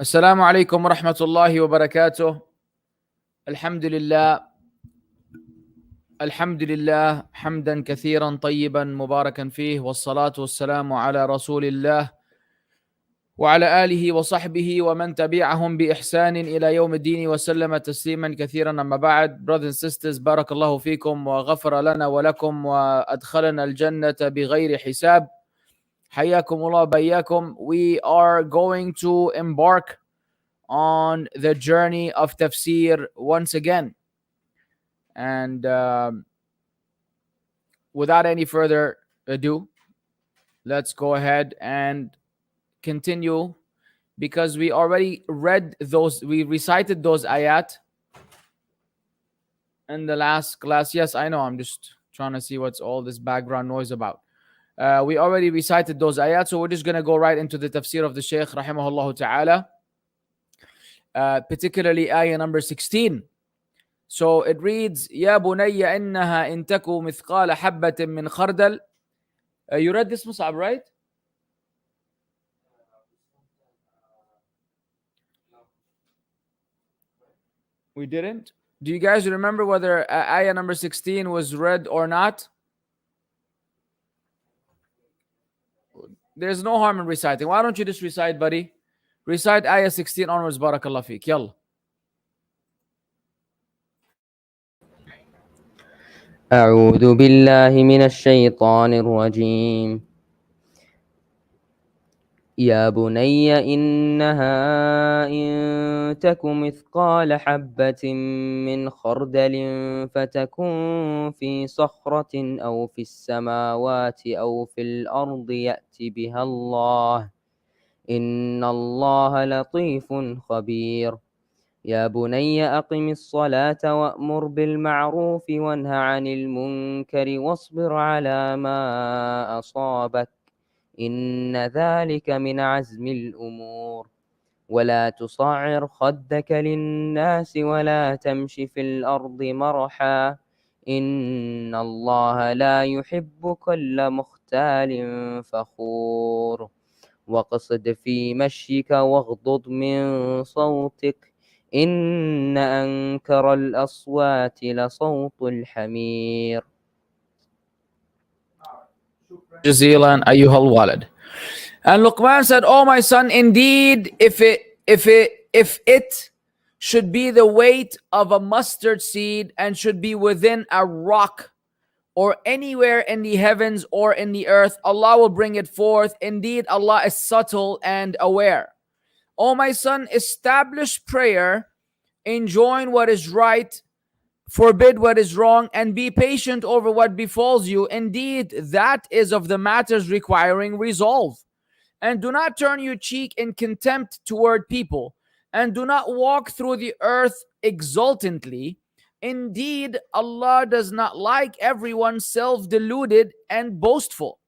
السلام عليكم ورحمة الله وبركاته. الحمد لله الحمد لله حمدا كثيرا طيبا مباركا فيه، والصلاة والسلام على رسول الله وعلى آله وصحبه ومن تبعهم بإحسان إلى يوم الدين وسلم تسليما كثيرا. أما بعد, brothers and sisters, بارك الله فيكم وغفر لنا ولكم وأدخلنا الجنة بغير حساب. حياكم الله بياكم. We are going to embark on the journey of Tafsir once again. And without any further ado, let's go ahead and continue, because we already we recited those ayat in the last class. Yes, I know, I'm just trying to see what's all this background noise about. We already recited those ayat, so we're just going to go right into the tafsir of the Shaykh rahimahullah ta'ala, particularly ayah number 16. So it reads, يا بني إنها إن تكو مثقال حبة من خردل. You read this, Mussab, right? We didn't? Do you guys remember whether ayah number 16 was read or not? There's no harm in reciting. Why don't you just recite, buddy? Recite ayah 16 onwards, barakallah feek. Yalla. أعوذ بالله من الشيطان الرجيم. يا بني إنها إن تك مثقال حبة من خردل فتكن في صخرة أو في السماوات أو في الأرض يأت بها الله إن الله لطيف خبير. يا بني أقم الصلاة وأمر بالمعروف وانه عن المنكر واصبر على ما أصابك إن ذلك من عزم الأمور. ولا تصعر خدك للناس ولا تمش في الأرض مرحا إن الله لا يحب كل مختال فخور. واقصد في مشيك واغضض من صوتك إن أنكر الأصوات لصوت الحمير. Jazilan ayyuhal walad. And Luqman said, "Oh my son, indeed, if it should be the weight of a mustard seed and should be within a rock or anywhere in the heavens or in the earth, Allah will bring it forth. Indeed, Allah is subtle and aware. Oh my son, establish prayer, enjoin what is right, forbid what is wrong, and be patient over what befalls you. Indeed, that is of the matters requiring resolve. And do not turn your cheek in contempt toward people, and do not walk through the earth exultantly. Indeed, Allah does not like everyone self-deluded and boastful.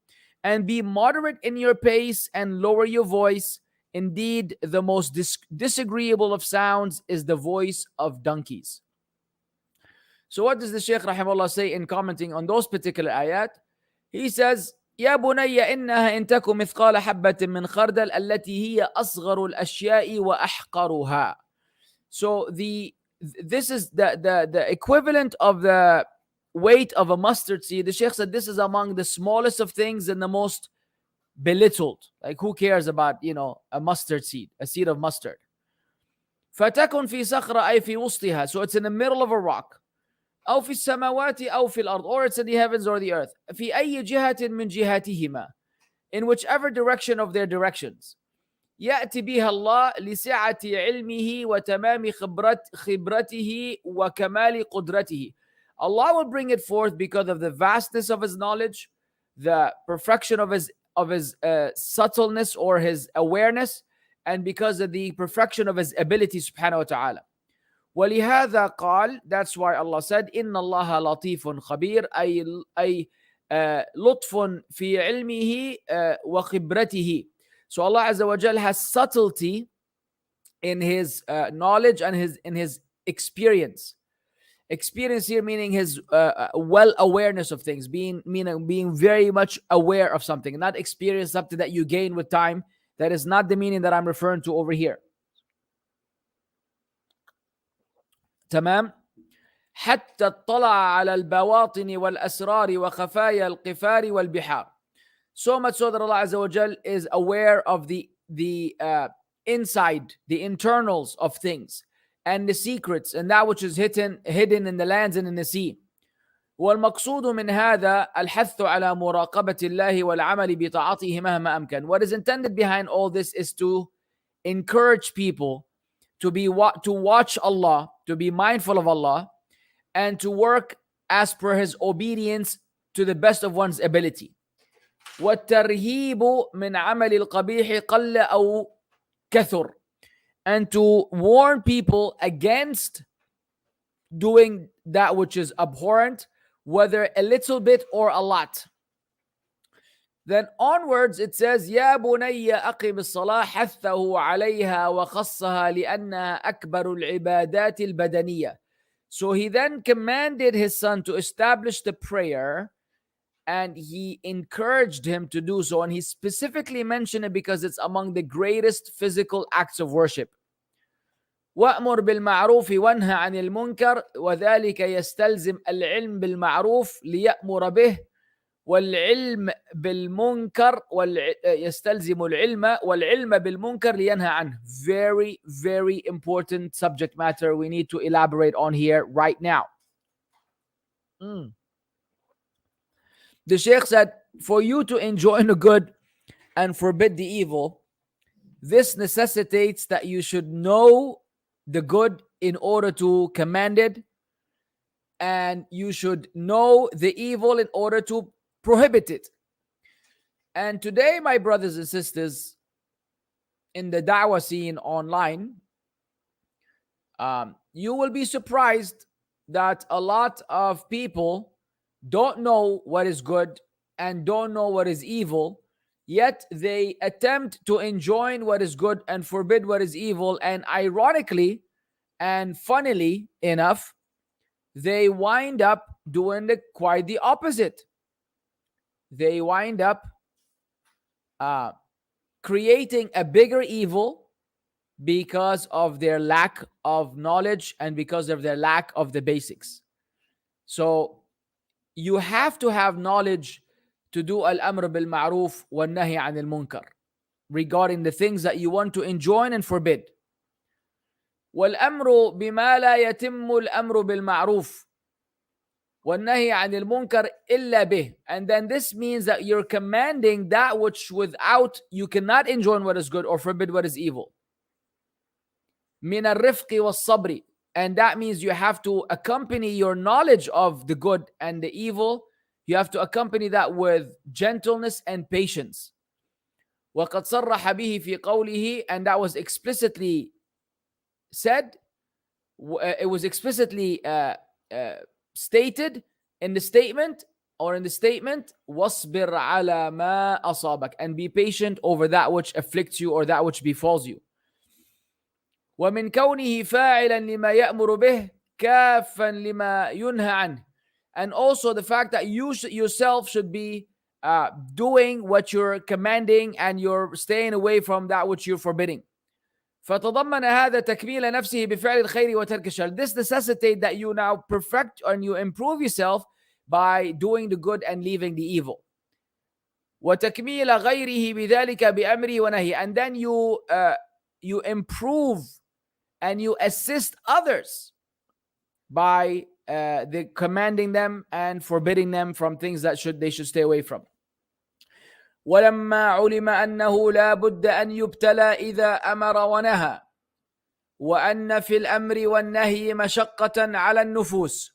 And be moderate in your pace and lower your voice. Indeed, the most disagreeable of sounds is the voice of donkeys." So what does the Shaykh rahimahullah say in commenting on those particular ayat? He says, يا بني إنها إن تك مثقال حبة من خردل التي هي أصغر الأشياء وأحقرها. So this is the equivalent of the weight of a mustard seed. The Shaykh said this is among the smallest of things and the most belittled. Like, who cares about, a mustard seed, a seed of mustard. فتكن في صخرة أي في وسطها. So it's in the middle of a rock. أو في السماوات أو في الأرض, or it's in the heavens or the earth. في أي جهة من جهاتهما, in whichever direction of their directions. يأتي بها الله لسعة علمه وتمام خبرته وكمال قدرته. Allah will bring it forth because of the vastness of His knowledge, the perfection of His subtleness or His awareness, and because of the perfection of His ability subhanahu wa ta'ala. ولهذا قال, that's why Allah said, إن الله لطيف خبير, أي لطف في علمه وخبرته. So Allah Azza wa Jal has subtlety in His knowledge and in His experience. Experience here meaning His well awareness of things, being very much aware of something, not experience something that you gain with time. That is not the meaning that I'm referring to over here. تمام. حتى اطلع على البواطن والأسرار وخفايا القفار والبحار. So much so that Allah Azza wa Jal is aware of the inside, the internals of things, and the secrets, and that which is hidden in the lands and in the sea. والمقصود من هذا الحث على مراقبة الله والعمل بطاعته مهما أمكن. What is intended behind all this is to encourage people to watch Allah, to be mindful of Allah, and to work as per His obedience to the best of one's ability. والترهيب من عمل القبيح قل أو كثر, and to warn people against doing that which is abhorrent, whether a little bit or a lot. Then onwards it says يا بني أقم الصلاة حثه عليها وخصها لأنها أكبر العبادات البدنية. So he then commanded his son to establish the prayer, and he encouraged him to do so, and he specifically mentioned it because it's among the greatest physical acts of worship. وأمر بالمعروف وانهى عن المنكر وذلك يستلزم العلم بالمعروف ليأمر به والعلم بالمنكر يستلزم العلم والعلم بالمنكر لينهى عنه. Very, very important subject matter we need to elaborate on here right now. The Shaykh said, for you to enjoin the good and forbid the evil, this necessitates that you should know the good in order to command it, and you should know the evil in order to prohibit it. And today, my brothers and sisters, in the da'wah scene online, you will be surprised that a lot of people don't know what is good and don't know what is evil, yet they attempt to enjoin what is good and forbid what is evil, and ironically and funnily enough, they wind up doing quite the opposite. They wind up creating a bigger evil because of their lack of knowledge and because of their lack of the basics. So you have to have knowledge to do al-amr bil-ma'ruf wal-nahy anil munkar regarding the things that you want to enjoin and forbid. وَالْأَمْرُ بِمَا لَا يَتِمُّ الْأَمْرُ بِالْمَعْرُوفِ وَالنَّهِي عَنِ الْمُنْكَرِ إِلَّا بِهِ. And then this means that you're commanding that which without you cannot enjoin what is good or forbid what is evil. مِنَ الرِّفْقِ وَالصَّبْرِ. And that means you have to accompany your knowledge of the good and the evil, you have to accompany that with gentleness and patience. وَقَدْ صَرَّحَ بِهِ فِي قَوْلِهِ. And that was explicitly said, it was explicitly stated in the statement وَاصْبِرْ عَلَى مَا أَصَابَكَ. And be patient over that which afflicts you or that which befalls you. وَمِنْ كَوْنِهِ فَاعِلًا لِمَا يَأْمُرُ بِهِ كَافًا لِمَا يُنْهَى عَنْهِ. And also the fact that you yourself should be doing what you're commanding and you're staying away from that which you're forbidding. فتضمن هذا تكميل نفسه بفعل الخير وترك الشر. This necessitates that you now perfect and you improve yourself by doing the good and leaving the evil. وتكميل غيره بذلك بأمره ونهيه. And then you improve and you assist others by the commanding them and forbidding them from things that they should stay away from. ولما علم أنه لا بد أن يبتلى إذا أمر ونهى وأن في الأمر والنهي مشقة على النفوس.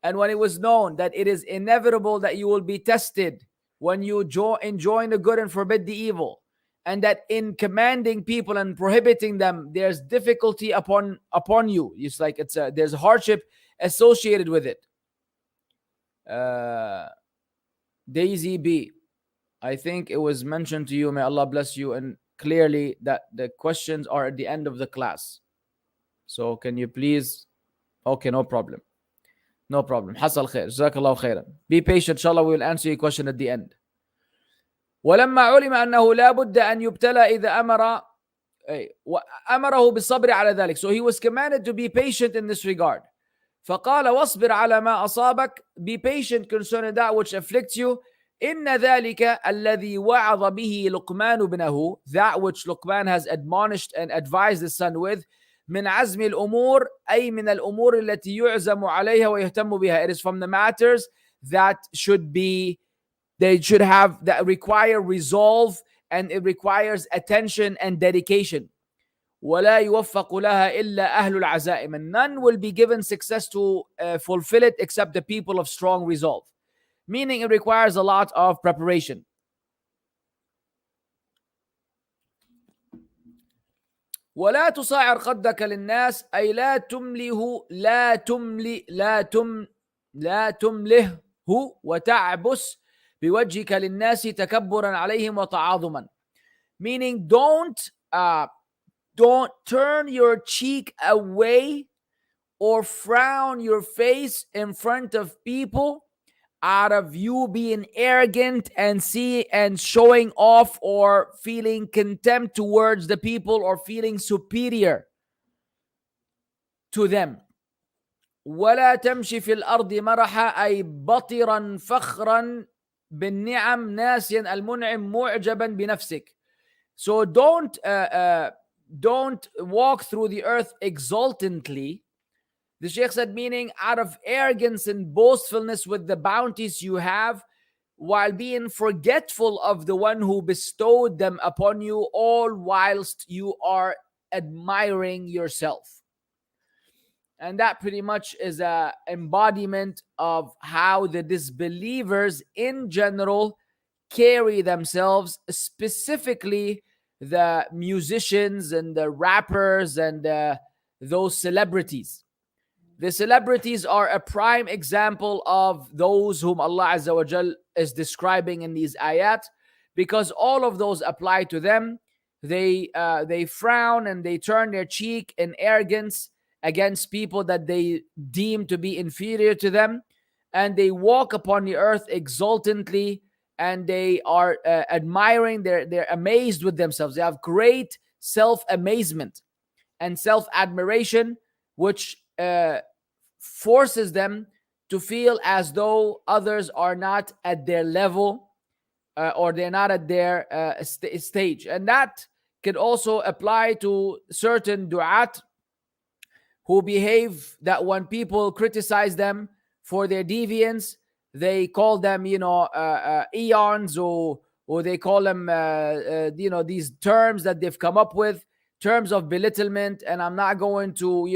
And when it was known that it is inevitable that you will be tested when you enjoin the good and forbid the evil, and that in commanding people and prohibiting them there's difficulty upon you, it's like there's hardship associated with it. Daisy B, I think it was mentioned to you, may Allah bless you, and clearly that the questions are at the end of the class. So can you please? Okay, no problem. No problem. Hasal khair. Jazakallahu khairan. Be patient, inshallah, we will answer your question at the end. ولما علم أنه لا بد أن يبتلى إذا أمره بالصبر على ذلك. So he was commanded to be patient in this regard. فقال واصبر على ما أصابك, be patient concerning that which afflicts you. إن ذلك الذي وعظ به لقمان ابنه, that which Luqman has admonished and advised his son with, من عزم الأمور, أي من الأمور التي يعزم عليها ويهتم بها. It is from the matters that should be, they should have, that require resolve and it requires attention and dedication. ولا يوفق لها إلا أهل العزائم, and none will be given success to fulfill it except the people of strong resolve. Meaning it requires a lot of preparation. ولا تصعر خدك للناس, أي لا تمله لا تمله وتعبس بوجهك للناس تكبرا عليهم وتعاظما. Meaning don't turn your cheek away or frown your face in front of people out of you being arrogant and showing off or feeling contempt towards the people or feeling superior to them. ولا تمشي في الأرض مرحا, أي بطرا فخرا بالنعم ناسيا المنعم معجبا بنفسك. So don't walk through the earth exultantly. The Shaykh said, meaning out of arrogance and boastfulness with the bounties you have, while being forgetful of the one who bestowed them upon you, all whilst you are admiring yourself. And that pretty much is an embodiment of how the disbelievers in general carry themselves, specifically the musicians and the rappers and those celebrities. The celebrities are a prime example of those whom Allah Azza wa Jal is describing in these ayat, because all of those apply to them. They frown and they turn their cheek in arrogance against people that they deem to be inferior to them, and they walk upon the earth exultantly, and they are admiring, they're amazed with themselves. They have great self-amazement and self-admiration, which forces them to feel as though others are not at their level or they're not at their stage. And that could also apply to certain du'at who behave that when people criticize them for their deviance, they call them, eons, or they call them, these terms that they've come up with, terms of belittlement, and I'm not going to,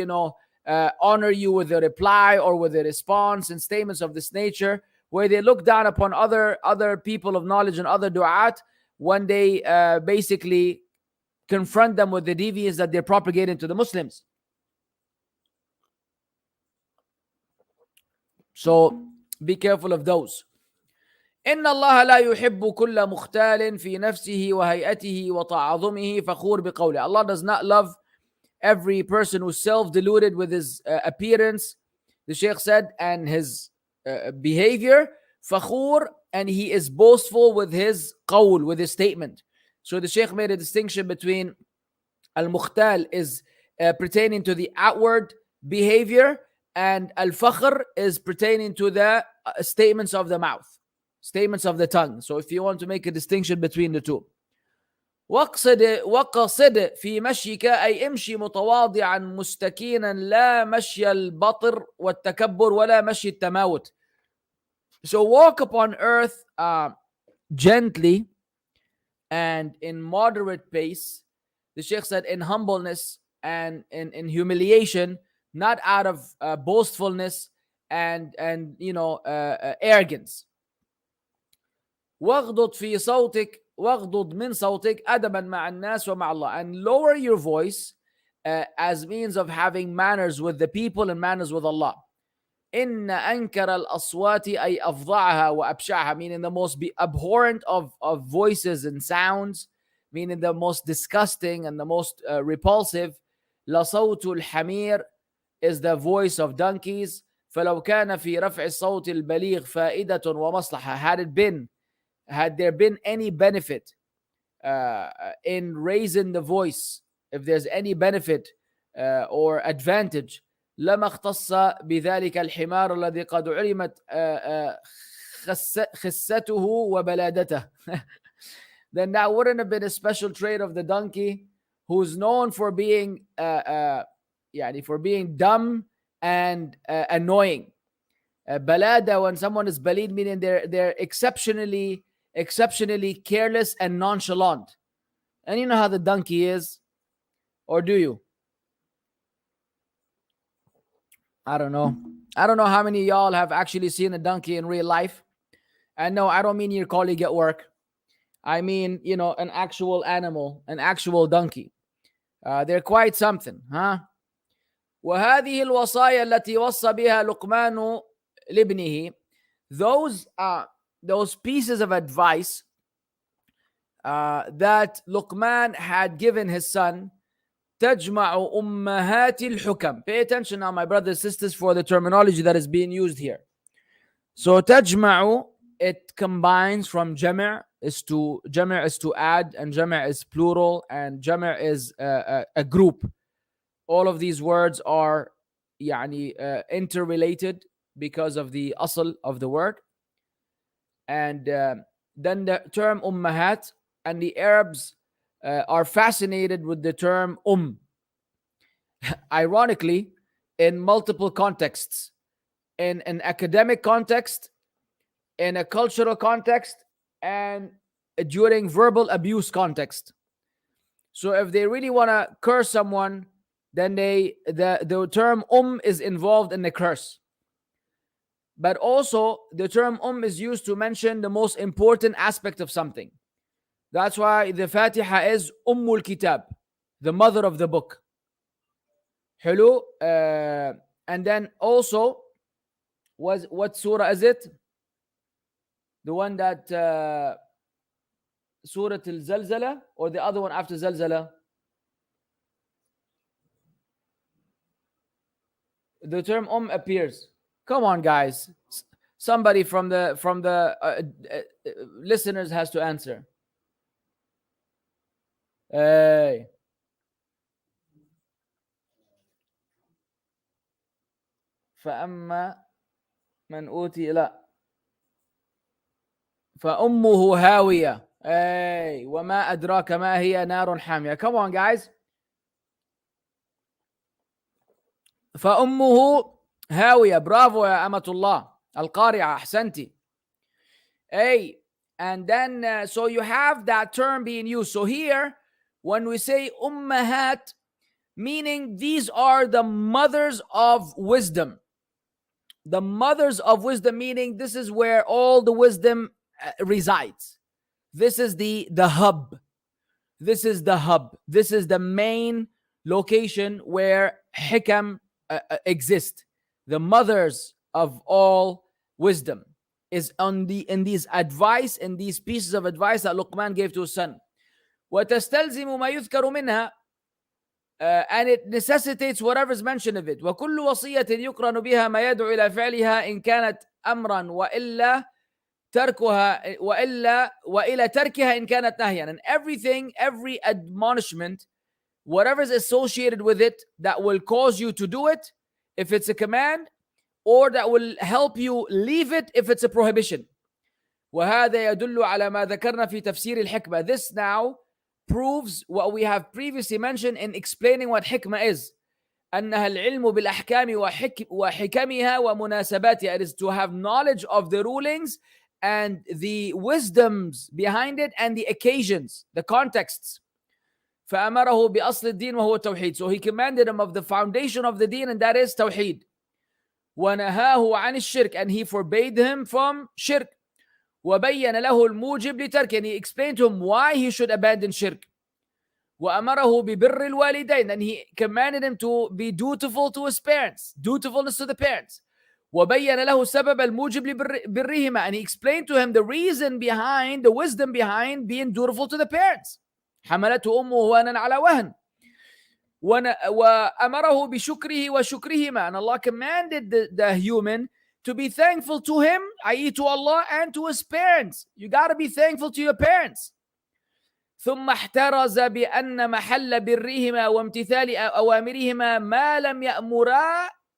honor you with a reply or with a response, and statements of this nature, where they look down upon other people of knowledge and other du'at when they basically confront them with the deviance that they're propagating to the Muslims. So be careful of those. إن الله لا يحب كل مختال في نفسه وهيئته وتعاظمه فخور بقوله. Allah does not love every person who's self-deluded with his appearance, the Shaykh said, and his behavior. Fakhur, and he is boastful with his qawl, with his statement. So the Shaykh made a distinction between al-mukhtal is pertaining to the outward behavior, and al-fakhr is pertaining to the statements of the mouth, statements of the tongue. So if you want to make a distinction between the two, وقصد في مشيك, أي امشي متواضعا مستكينا لا مشي البطر والتكبر ولا مشي التماوت. So walk upon earth gently and in moderate pace. The Shaykh said in humbleness and in humiliation, not out of boastfulness and arrogance. واغضض في صوتك واغضض من صوتك أدبا مع الناس ومع Allah, and lower your voice as means of having manners with the people and manners with Allah. إن أنكر الأصوات أي أفظعها وأبشعها, meaning the most abhorrent of voices and sounds, meaning the most disgusting and the most repulsive. لصوت الحمير is the voice of donkeys. فلو كان في رفع الصوت البليغ فائدة ومصلحة, had there been any benefit in raising the voice, if there's any benefit or advantage, لما اختص بذلك الحمار الذي قد علمت خسته وبلادته. Then that wouldn't have been a special trait of the donkey, who's known for being for being dumb and annoying. Balada, when someone is balid, meaning they're exceptionally careless and nonchalant. And you know how the donkey is, or do you? I don't know. I don't know how many of y'all have actually seen a donkey in real life. And no, I don't mean your colleague at work. I mean, an actual animal, an actual donkey. They're quite something, huh? وهذه الوصايا التي وصى بها لقمان لابنه, those pieces of advice that Luqman had given his son, تجمع أمهات الحكم. Pay attention now, my brothers and sisters, for the terminology that is being used here. So تجمع, it combines from جمع is to add, and جمع is plural, and جمع is a group. All of these words are interrelated because of the asl of the word. And then the term ummahat, and the Arabs are fascinated with the term ironically, in multiple contexts, in an academic context, in a cultural context, and during verbal abuse context. So if they really want to curse someone, then the term is involved in the curse. But also the term is used to mention the most important aspect of something. That's why the Fatiha is Ummul Kitab, the mother of the book. Hello. And then also, what surah is it? The one that Surah Al-Zalzala, or the other one after Zalzala? The term appears. Come on, guys. Somebody from the listeners has to answer. Hey. فأما من أوتي لا فأمه هاوية. Hey. وما أدراك ما هي نار حامية. Come on, guys. فأمه هاوية. Bravo يا أمة الله القارعة. أحسنتي. Hey. And then, so you have that term being used. So here, when we say ummahat, meaning these are the mothers of wisdom. The mothers of wisdom, meaning this is where all the wisdom resides. This is the hub. This is the hub. This is the main location where hikam exist. The mothers of all wisdom is in these advice, in these pieces of advice that Luqman gave to his son. وتستلزم ما يذكر منها, and it necessitates whatever is mentioned of it. وكل وصية يقرن بها ما يدعو إلى فعلها إن كانت أمرا وإلا تركها وإلى تركها إن كانت نهيا. And everything, every admonishment, whatever is associated with it that will cause you to do it, if it's a command, or that will help you leave it if it's a prohibition. وهذا يدل على ما ذكرنا في تفسير الحكمة. This now proves what we have previously mentioned in explaining what hikmah is. أنها العلم بالأحكام وحكمها ومناسباتها. It is to have knowledge of the rulings and the wisdoms behind it and the occasions, the contexts. فأمره بأصل الدين وهو التوحيد. So he commanded him of the foundation of the deen, and that is tawheed. ونهاه عن الشرك, and he forbade him from shirk. وبين له الموجب لتركه, and he explained to him why he should abandon shirk. وأمره ببر الوالدين, and he commanded him to be dutiful to his parents, dutifulness to the parents. وبين له سبب الموجب لبرهما, and he explained to him the reason behind, the wisdom behind being dutiful to the parents. حملته أمه وهنا على وهن. وأمره بشكره وشكرهما, and Allah commanded the human to be thankful to him, i.e. to Allah, and to his parents. You got to be thankful to your parents. ثم احترز بأن محل برهما وامتثال أوامرهما ما لم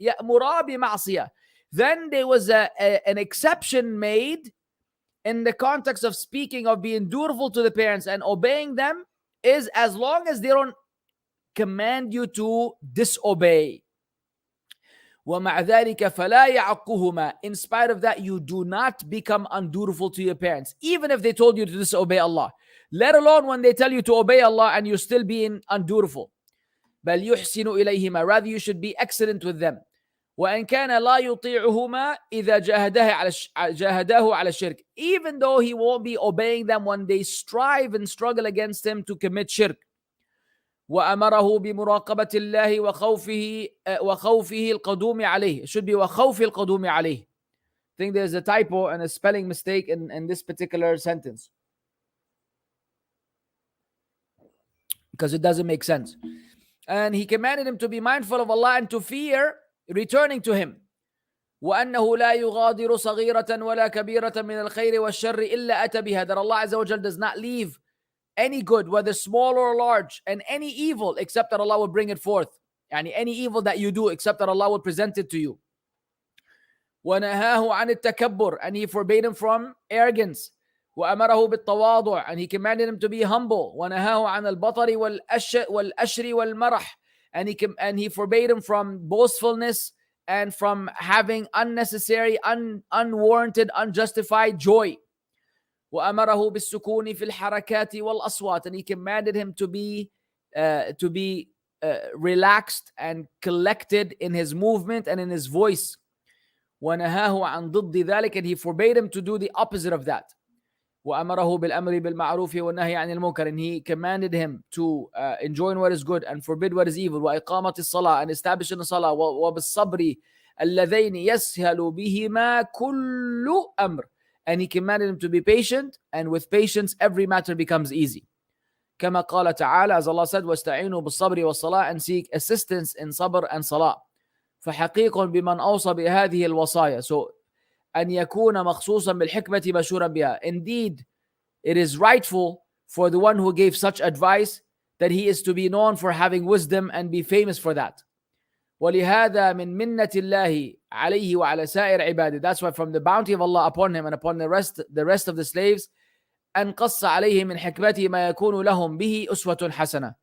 يأمرا بمعصية. Then there was an exception made in the context of speaking of being dutiful to the parents and obeying them is as long as they don't command you to disobey. وَمَعَ ذَلِكَ فَلَا يَعَقُّهُمَا. In spite of that, you do not become undutiful to your parents, even if they told you to disobey Allah. Let alone when they tell you to obey Allah and you're still being undutiful. بَلْ يُحْسِنُ إِلَيْهِمَا. Rather, you should be excellent with them. وَإِنْ كَانَ لَا يُطِيعُهُمَا إِذَا جَاهَدَاهُ عَلَى الشِّرْكِ. Even though he won't be obeying them when they strive and struggle against him to commit shirk. وأمره بمراقبة الله وخوفه القدوم عليه. It should be وخوف القدوم عليه. I think there's a typo and a spelling mistake in this particular sentence, because it doesn't make sense. And he commanded him to be mindful of Allah and to fear returning to him. وأنه لا يغادر صغيرة ولا كبيرة من الخير والشر إلا أتى بها. That Allah Azza wa Jal does not leave any good, whether small or large, and any evil, except that Allah will bring it forth. Yani any evil that you do, except that Allah will present it to you. وَنَهَاهُ عَنِ التَّكَبُّرِ. And he forbade him from arrogance. وَأَمَرَهُ بِالتَّوَاضُعِ. And he commanded him to be humble. وَنَهَاهُ عَنَ الْبَطَرِ وَالْأَشْرِ وَالْمَرَحِ. And he forbade him from boastfulness and from having unnecessary, unwarranted, unjustified joy. وأمره بالسكون في الحركات والأصوات. And he commanded him to be relaxed and collected in his movement and in his voice. وَنَهَاهُ عَنْ ضِدِّ ذَلِكَ. And he forbade him to do the opposite of that. وَأَمَرَهُ بِالْأَمْرِ بِالْمَعْرُوفِ وَالنَّهْيِ عَنِ الْمُنكَرِ. And he commanded him to enjoin what is good and forbid what is evil. وَإِقَامَةِ الصَّلَاةِ. And establishing the salah. وَبِالصَّبْرِ الَّذَيْنِ يَسْهَلُ بِهِمَا كُلُّ أَمْرٍ. And he commanded him to be patient, and with patience every matter becomes easy. كما قال تعالى, as Allah said, وَاسْتَعِينُوا بِالصَّبْرِ وَالصَّلَاةِ. And seek assistance in sabr and salah. فحقيق بمن أوصى بهذه الوصايا. So أن يكون مخصوصا بالحكمة مشهورا بها. Indeed, it is rightful for the one who gave such advice that he is to be known for having wisdom and be famous for that. وَلِهَذَا مِن مِنَّةِ اللَّهِ عَلَيْهِ وَعَلَى سَائِرِ عِبَادِهِ. That's why from the bounty of Allah upon him and upon the rest of the slaves, أَنْ قَصَّ عَلَيْهِ مِنْ حِكْمَتِهِ مَا يَكُونُ لَهُمْ بِهِ أُسْوَةٌ حَسَنَةٌ.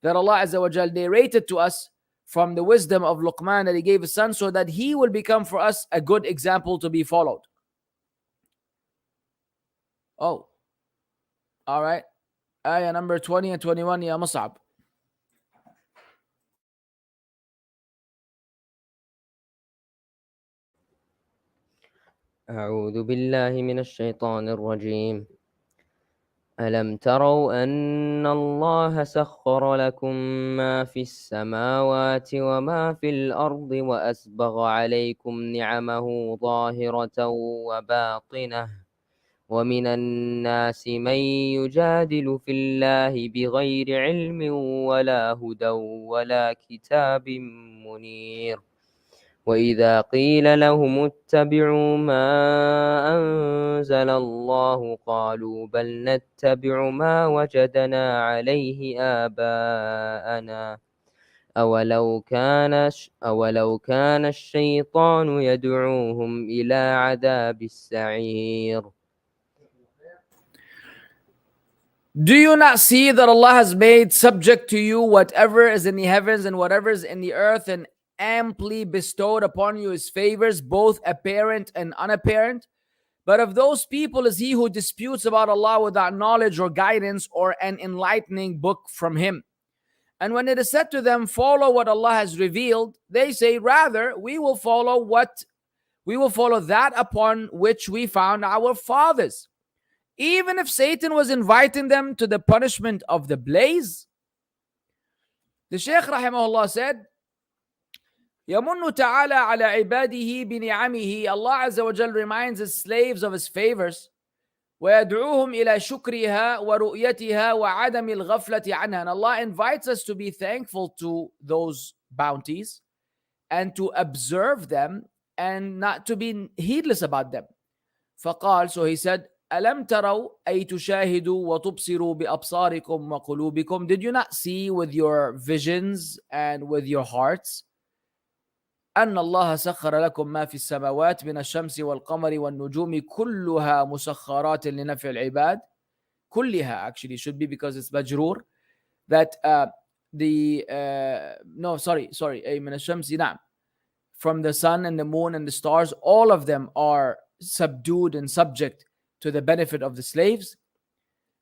That Allah Azza wa Jal narrated to us from the wisdom of Luqman that he gave his son, so that he will become for us a good example to be followed. Oh, all right. Ayah number 20 and 21, Ya Mussab. أعوذ بالله من الشيطان الرجيم. ألم تروا أن الله سخر لكم ما في السماوات وما في الأرض وأسبغ عليكم نعمه ظاهرة وباطنة ومن الناس من يجادل في الله بغير علم ولا هدى ولا كتاب منير وإذا قيل لهم اتبعوا ما أنزل الله قالوا بل نتبع ما وجدنا عليه آباءنا أولو كان الشيطان يدعوهم إلى عذاب السعير. Do you not see that Allah has made subject to you whatever is in the heavens and whatever is in the earth, and amply bestowed upon you his favors, both apparent and unapparent? But of those people is he who disputes about Allah without knowledge or guidance or an enlightening book from him. And when it is said to them, follow what Allah has revealed, they say, rather, we will follow that upon which we found our fathers, even if Satan was inviting them to the punishment of the blaze. The Shaykh rahimahullah said, يَمُنُّ تَعَالَى عَلَى عِبَادِهِ بِنِعَمِهِ. Allah Azza wa Jal reminds his slaves of his favors. وَيَدْعُوهُمْ إِلَى شُكْرِهَا وَرُؤْيَتِهَا وَعَدَمِ الْغَفْلَةِ عَنْهَا. And Allah invites us to be thankful to those bounties and to observe them and not to be heedless about them. فقال, so he said, أَلَمْ تَرَوْا أَيْ تُشَاهِدُوا وَتُبْصِرُوا بِأَبْصَارِكُمْ وَقُلُوبِكُمْ. Did you not see with your visions and with your hearts? أن الله سخر لكم ما في السماوات من الشمس والقمر والنجوم كلها مسخرات لنفع العباد. كلها actually should be because it's majrur. That no, sorry, أي من الشمس, نعم, from the sun and the moon and the stars, all of them are subdued and subject to the benefit of the slaves.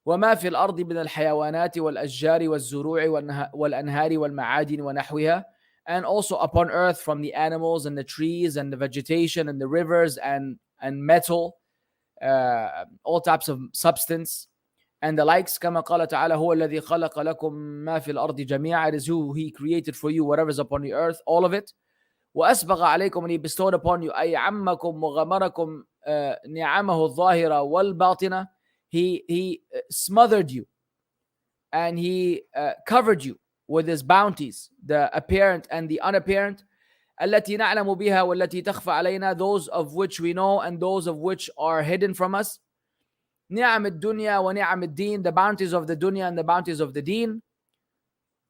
وما في الأرض من الحيوانات والأشجار والزروع والأنهار والمعادن ونحوها. And also upon earth from the animals and the trees and the vegetation and the rivers and metal, all types of substance and the likes. كما قال تعالى هو الذي خلق لكم ما في الأرض جميعا. It is who he created for you whatever is upon the earth, all of it. وأسبغ عليكم, and he bestowed upon you أي عمكم وغمركم نعمه الظاهرة والباطنة. He smothered you and he covered you with his bounties, the apparent and the unapparent. التي نعلم بها والتي تخفى علينا, those of which we know and those of which are hidden from us. نعم الدنيا ونعم الدين, the bounties of the dunya and the bounties of the deen.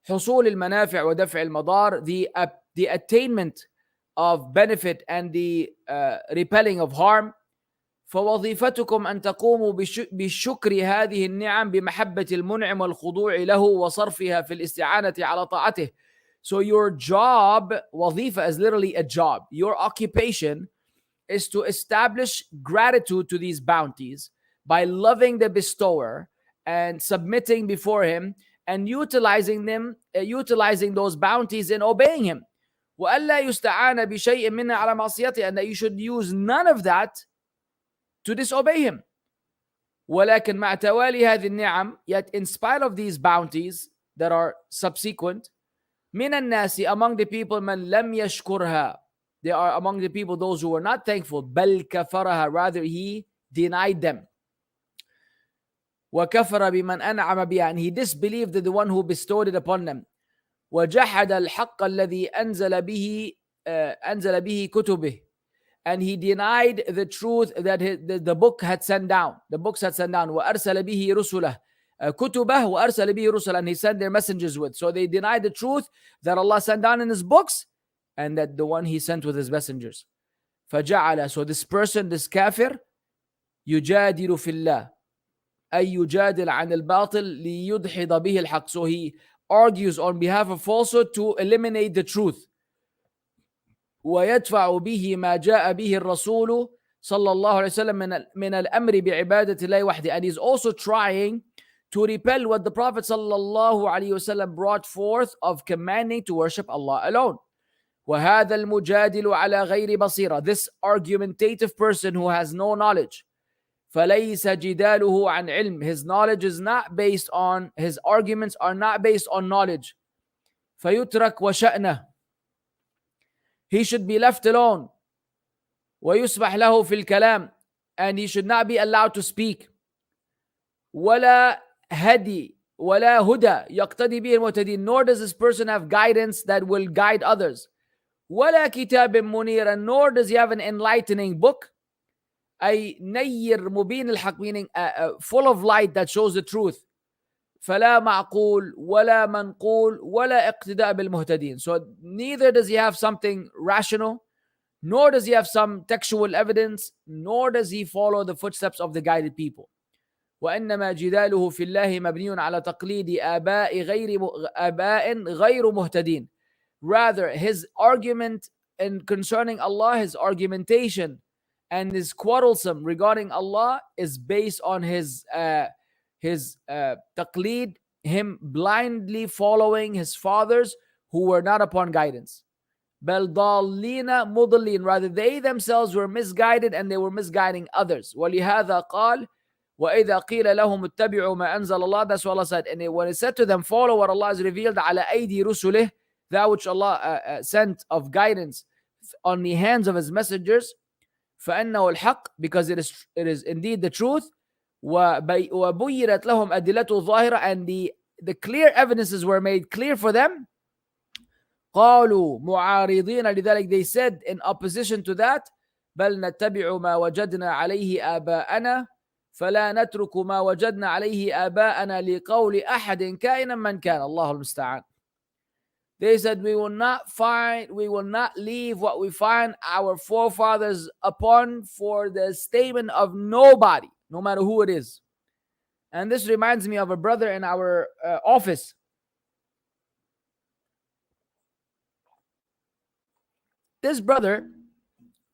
حصول المنافع ودفع المضار, the attainment of benefit and the repelling of harm. فوظيفتكم أن تقوموا بشكر هذه النعم بمحبة المنعم والخضوع له وصرفها في الاستعانة على طاعته. So your job, وظيفة is literally a job. Your occupation is to establish gratitude to these bounties by loving the bestower and submitting before him and utilizing those bounties in obeying him. وألا يستعان بشيء منها على معصيته, and that you should use none of that to disobey him. ولكن مع توالي هذه النعم, yet in spite of these bounties that are subsequent, من الناس, among the people, من لم يشكرها, they are among the people those who were not thankful, بل كفرها, rather he denied them. وكفر بمن أنعم بها, and he disbelieved the one who bestowed it upon them. وجحد الحق الذي أنزل به كتبه, and he denied the truth that the book had sent down. The books had sent down. وأرسل به رسله كتبه وأرسل به رسله, and he sent their messengers with. So they denied the truth that Allah sent down in his books and that the one he sent with his messengers. فجعل, so this person, this kafir, يجادل في الله, أي يجادل عن الباطل ليدحض به الحق. So he argues on behalf of falsehood to eliminate the truth. ويدفع به ما جاء به الرسول صلى الله عليه وسلم من الأمر بعبادة الله وحده, and he's also trying to repel what the Prophet صلى الله عليه وسلم brought forth of commanding to worship Allah alone. وهذا المجادل على غير بصيرة, this argumentative person who has no knowledge, فليس جداله عن علم, his knowledge is not based on, his arguments are not based on knowledge. فيترك وشأنه, he should be left alone. ويسمح له في الكلام, and he should not be allowed to speak. ولا هدي ولا هدى يقتدي به المهتدين, nor does this person have guidance that will guide others. ولا كتاب منير, and nor does he have an enlightening book. أي نير مبين الحق, meaning full of light that shows the truth. فلا معقول ولا منقول ولا اقتداء بالمهتدين. So neither does he have something rational, nor does he have some textual evidence, nor does he follow the footsteps of the guided people. وإنما جداله في الله مبني على تقليد آباء غير مهتدين. Rather, his argument in concerning Allah, his argumentation and his quarrelsome regarding Allah is based on his taqleed, him blindly following his fathers who were not upon guidance. بل ضالين مضلين, rather they themselves were misguided and they were misguiding others. ولهذا قال وإذا قيل لهم اتبعوا ما أنزل الله, that's what Allah said. And when it said to them, follow what Allah has revealed, على أيدي رسله, that which Allah sent of guidance on the hands of his messengers, فإنه الحق, because it is indeed the truth. وبيرت لهم أدلته ظاهرة, and the clear evidences were made clear for them. قالوا معارضين لذلك, they said in opposition to that, بل نتبع ما وجدنا عليه آباءنا فلا نترك ما وجدنا عليه آباءنا لقول أحد كائنا من كان. الله المستعان. They said, we will not leave what we find our forefathers upon for the statement of nobody, no matter who it is. And this reminds me of a brother in our office. This brother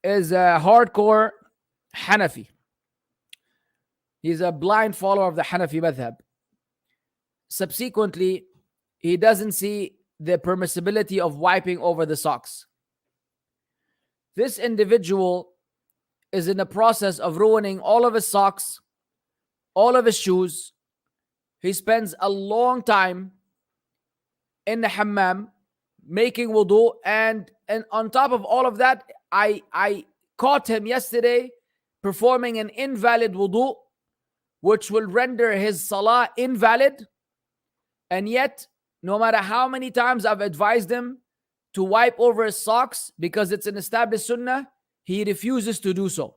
is a hardcore Hanafi. He's a blind follower of the Hanafi madhab. Subsequently, he doesn't see the permissibility of wiping over the socks. This individual is in the process of ruining all of his socks, all of his shoes. He spends a long time in the hammam making wudu, and on top of all of that, I caught him yesterday performing an invalid wudu, which will render his salah invalid. And yet, no matter how many times I've advised him to wipe over his socks because it's an established sunnah, he refuses to do so.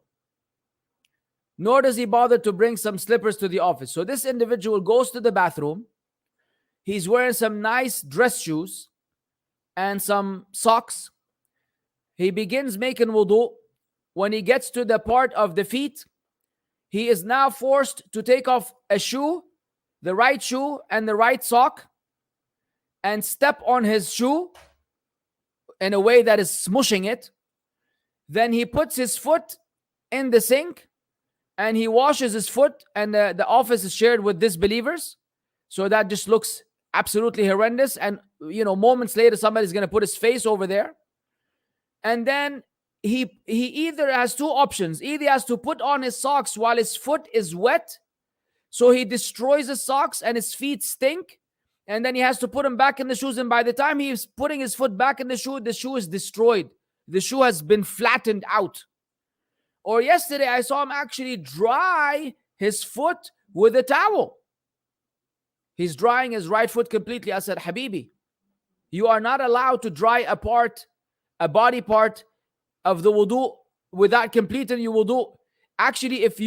Nor does he bother to bring some slippers to the office. So this individual goes to the bathroom. He's wearing some nice dress shoes and some socks. He begins making wudu. When he gets to the part of the feet, he is now forced to take off a shoe, the right shoe and the right sock, and step on his shoe in a way that is smushing it. Then he puts his foot in the sink and he washes his foot, and the office is shared with disbelievers. So that just looks absolutely horrendous. And, moments later, somebody's going to put his face over there. And then he either has two options. Either he has to put on his socks while his foot is wet, so he destroys his socks and his feet stink, and then he has to put them back in the shoes. And by the time he's putting his foot back in the shoe is destroyed. The shoe has been flattened out. Or yesterday, I saw him actually dry his foot with a towel. He's drying his right foot completely. I said, Habibi, you are not allowed to dry a body part of the wudu without completing your wudu. Actually, if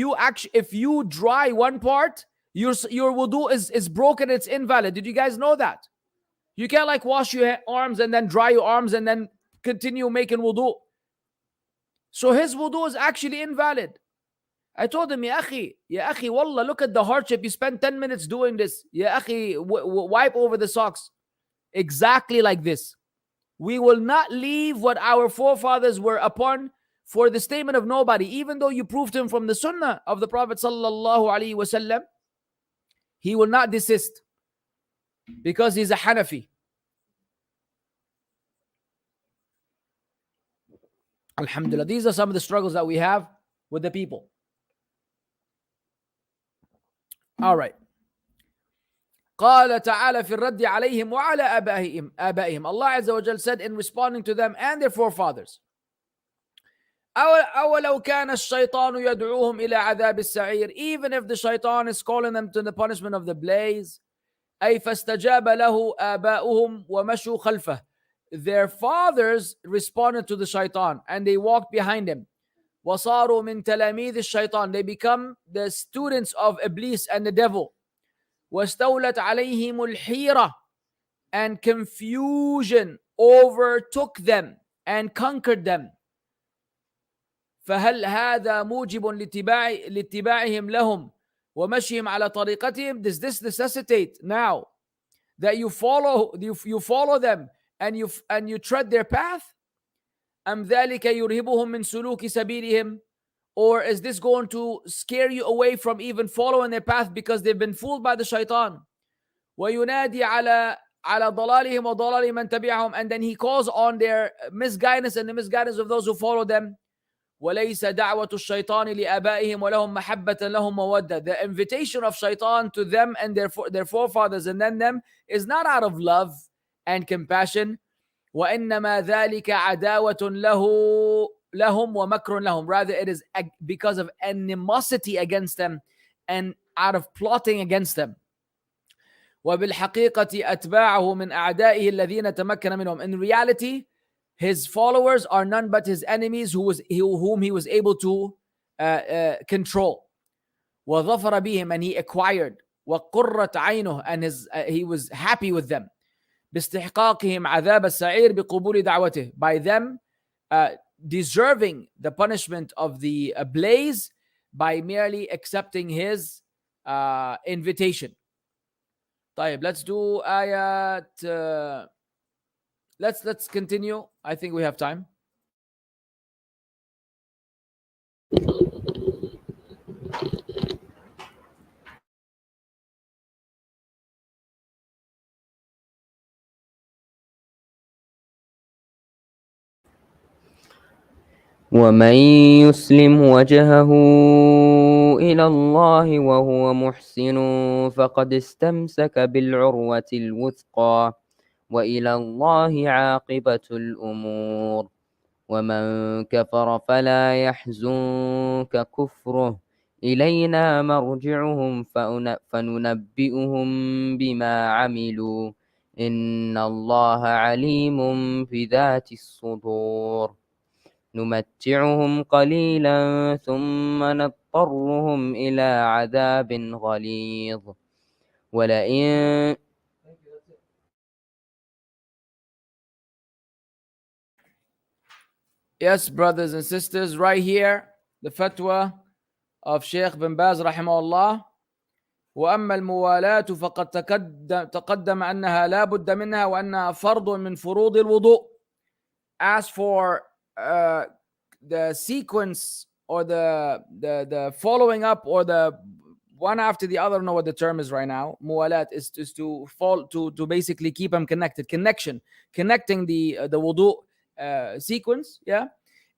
you dry one part, your wudu is broken, it's invalid. Did you guys know that? You can't wash your arms and then dry your arms and then continue making wudu. So his wudu is actually invalid. I told him, Ya akhi, wallah, look at the hardship. You spend 10 minutes doing this. Ya akhi, wipe over the socks. Exactly like this. We will not leave what our forefathers were upon for the statement of nobody. Even though you proved him from the sunnah of the Prophet sallallahu alaihi wasallam, he will not desist because he's a Hanafi. Alhamdulillah. These are some of the struggles that we have with the people. All right. قال تعالى في الرد عليهم وعلى آبائهم. Allah Azza wa Jal said in responding to them and their forefathers, أولو كان الشيطان يدعوهم إلى عذاب السعير. Even if the shaitan is calling them to the punishment of the blaze, أي فاستجاب له آباؤهم ومشوا خلفه. Their fathers responded to the shaitan and they walked behind him. وصاروا من تلاميذ الشيطان. They become the students of Iblis and the devil. واستولت عليهم الحيرة. And confusion overtook them and conquered them. فهل هذا موجب لاتباعهم لهم ومشيهم على طريقتهم? Does this necessitate now that you follow them and you tread their path? أم ذلك يرهبهم من سلوك سبيلهم? Or is this going to scare you away from even following their path because they've been fooled by the shaitan? وينادي على ضلالهم وضلال من تبعهم. And then he calls on their misguidance and the misguidance of those who follow them. وليس دعوة الشيطان لآبائهم ولهم محبة لهم مودة. The invitation of shaitan to them and their forefathers and then them is not out of love and compassion. وإنما ذلك عداوة لهم ومكر لهم. Rather, it is because of animosity against them and out of plotting against them. وبالحقيقة أتباعه من أعدائه الذين تمكن منهم. In reality, his followers are none but his enemies whom he was able to control. وظفر بهم, and he acquired. وقرت عينه, and he was happy with them. باستحقاقهم عذاب السعير بقبول دعوته, by them deserving the punishment of the blaze by merely accepting his invitation. طيب, let's do ayat. Let's continue. I think we have time. ومن يسلم وجهه إلى الله وهو محسن فقد استمسك بالعروة الوثقى وإلى الله عاقبة الأمور ومن كفر فلا يحزنك كفره إلينا مرجعهم فننبئهم بما عملوا إن الله عليم بذات الصدور نمتعهم قليلا ثم نضطرهم إلى عذاب غليظ ولئن Yes, brothers and sisters, right here, the fatwa of Sheikh bin Baz rahimahullah. وأما الموالاة فقد تقدم أنها لا بد منها وأنها فرض من فروض الوضوء. As for the sequence or the following up or the one after the other, I don't know what the term is right now. Muwalat is to fall to basically keep them connected. Connecting the wudu sequence. Yeah,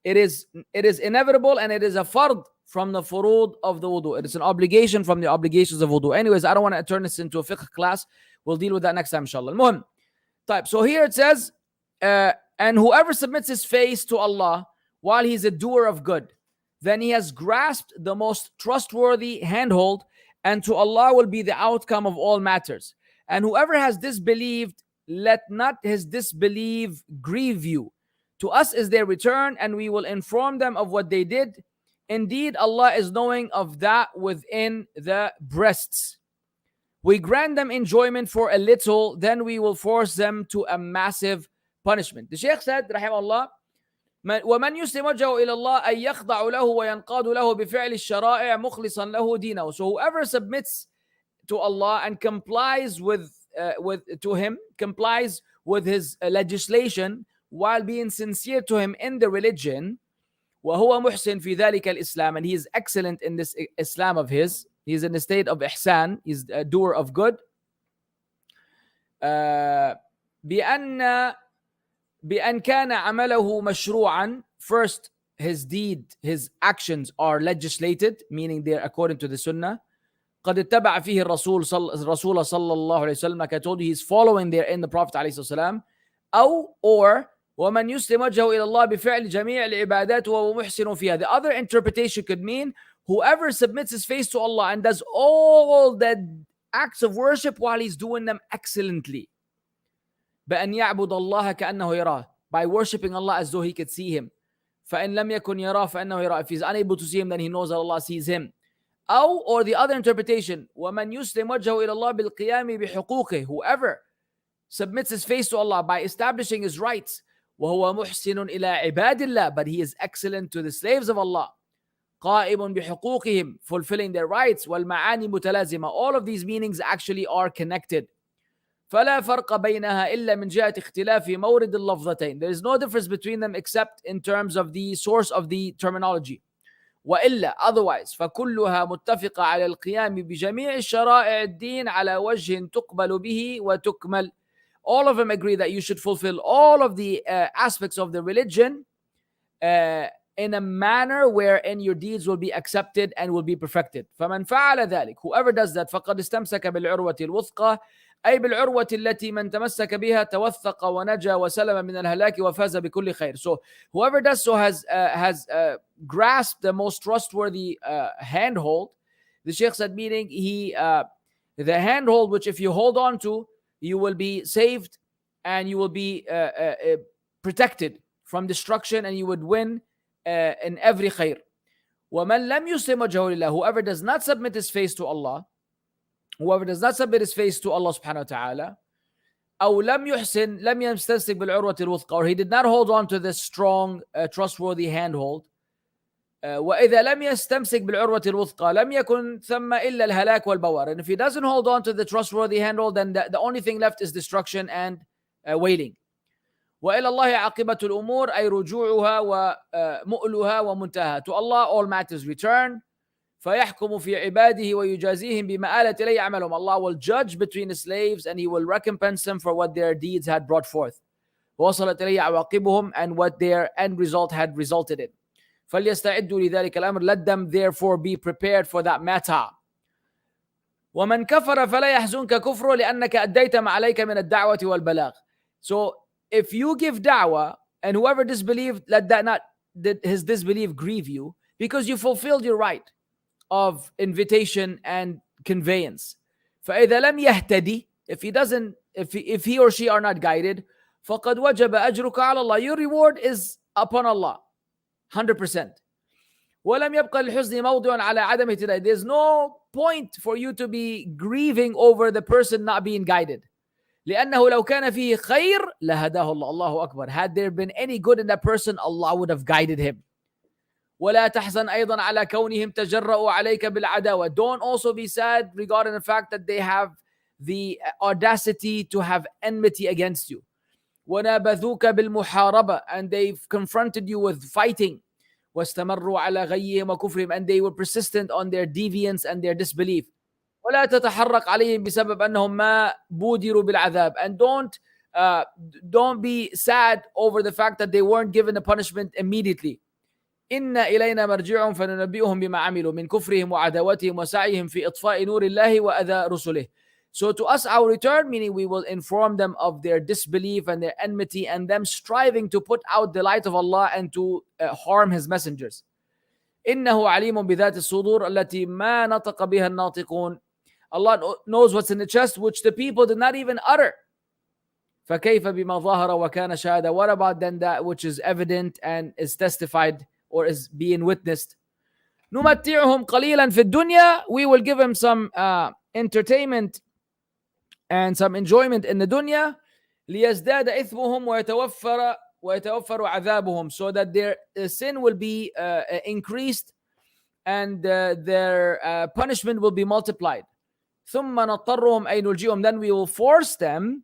it is inevitable and it is a fard from the furud of the wudu. It is an obligation from the obligations of wudu. Anyways, I don't want to turn this into a fiqh class. We'll deal with that next time, inshallah. Al-Muhim. Type. So here it says, and whoever submits his face to Allah while he's a doer of good, then he has grasped the most trustworthy handhold, and to Allah will be the outcome of all matters. And whoever has disbelieved, let not his disbelief grieve you. To us is their return, and we will inform them of what they did. Indeed, Allah is knowing of that within the breasts. We grant them enjoyment for a little, then we will force them to a massive punishment. The Shaykh said, rahimahullah, ومن يسلم وجهه إلى الله أن يخضع له وينقاد له بفعل الشرائع مخلصا له دينه. So whoever submits to Allah and complies to him, complies with his legislation while being sincere to him in the religion, وهو محسن في ذلك الإسلام, and he is excellent in this Islam of his, he is in the state of ihsan, he's a doer of good. بأن كان عمله مشروعا, first his actions are legislated, meaning they're according to the sunnah. قد اتبع فيه الرسول صلى الله عليه وسلم, like I told you, he's following there in the Prophet عليه الصلاة والسلام. Or ومن يسلم وجهه إلى الله بفعل جميع العبادات وهو محسن فيها. The other interpretation could mean whoever submits his face to Allah and does all the acts of worship while he's doing them excellently. بأن يعبد الله كأنه يراه, by worshipping Allah as though he could see him. فإن لم يكن يراه فإنه يراه. If he's unable to see him, then he knows that Allah sees him. Or the other interpretation, ومن يسلم وجهه إلى الله بالقيام بحقوقه, whoever submits his face to Allah by establishing his rights, وهو محسن إلى عباد الله, but he is excellent to the slaves of Allah. قائم بحقوقهم, fulfilling their rights. والمعاني متلازمة, all of these meanings actually are connected. فلا فرق بينها إلا من جهة اختلاف مورد اللفظتين. There is no difference between them except in terms of the source of the terminology. وإلا, otherwise, فكلها متفقة على القيام بجميع الشرائع الدين على وجه تقبل به وتكمل. All of them agree that you should fulfill all of the aspects of the religion in a manner wherein your deeds will be accepted and will be perfected. فمن فعل ذلك, whoever does that, فقد استمسك بالعروة الوثقى, أي بالعروة التي من تمسك بها توثق ونجا وسلم من الهلاك وفاز بكل خير. So whoever does so has grasped the most trustworthy handhold. The Shaykh said, meaning the handhold which if you hold on to, you will be saved and you will be protected from destruction and you would win in every khair. وَمَنْ لَمْ يُسْلِمْ وَجْهَهُ لِلَّهِ, whoever does not submit his face to Allah, whoever does not submit his face to Allah subhanahu wa ta'ala, أو لم يحسن لم يستمسك بالعروة الوثقى, or he did not hold on to this strong trustworthy handhold. وإذا لم يستمسك بالعروة الوثقى لم يكن ثم إلا الهلاك والبوار. And if he doesn't hold on to the trustworthy handhold, then the only thing left is destruction and wailing. وإلى الله عاقبة الأمور أي رجوعها ومؤلها ومنتهى. To Allah all matters return. فيحكم في عباده ويجازيهم بما آلت إليه أعمالهم. Allah will judge between the slaves and he will recompense them for what their deeds had brought forth. وصلت إليه عواقبهم, and what their end result had resulted in. فليستعدوا لذلك الأمر. Let them therefore be prepared for that matter. ومن كفر فلا يحزنك كفره لأنك أديت ما عليك من الدعوة والبلاغ. So if you give da'wah and whoever disbelieved, let that not his disbelief grieve you, because you fulfilled your right of invitation and conveyance. فإذا لم يهتدي, if he or she are not guided, فقد وجب أجرك على الله. Your reward is upon Allah, 100%. ولم يبقى للحزن موضع على عدم اهتداء. There's no point for you to be grieving over the person not being guided. لأنه لو كان فيه خير لهداه الله. الله أكبر. Had there been any good in that person, Allah would have guided him. ولا تحزن أيضا على كونهم تجرؤوا عليك بالعداوة. Don't also be sad regarding the fact that they have the audacity to have enmity against you. ونابذوك بالمحاربة, and they've confronted you with fighting. واستمروا على غيهم وكفرهم, and they were persistent on their deviance and their disbelief. ولا تتحرق عليهم بسبب أنهم ما بودروا بالعذاب, and don't be sad over the fact that they weren't given the punishment immediately. إن إلينا مرجعهم فننبئهم بما عملوا من كفرهم وعداوتهم وسعيهم في إطفاء نور الله وأذى رسله. So to us our return, meaning we will inform them of their disbelief and their enmity and them striving to put out the light of Allah and to harm His messengers. إنه عليم بذات الصدور التي ما نطق بها الناطقون. Allah knows what's in the chest which the people did not even utter. فكيف بما ظهر وكان شهادة. What about then that which is evident and is testified or is being witnessed? نمتعهم قليلا في الدنيا. We will give them some entertainment and some enjoyment in the dunya. ليزداد إثمهم ويتوفر عذابهم, so that their sin will be increased and their punishment will be multiplied. ثم نضطرهم أي نلجئهم, then we will force them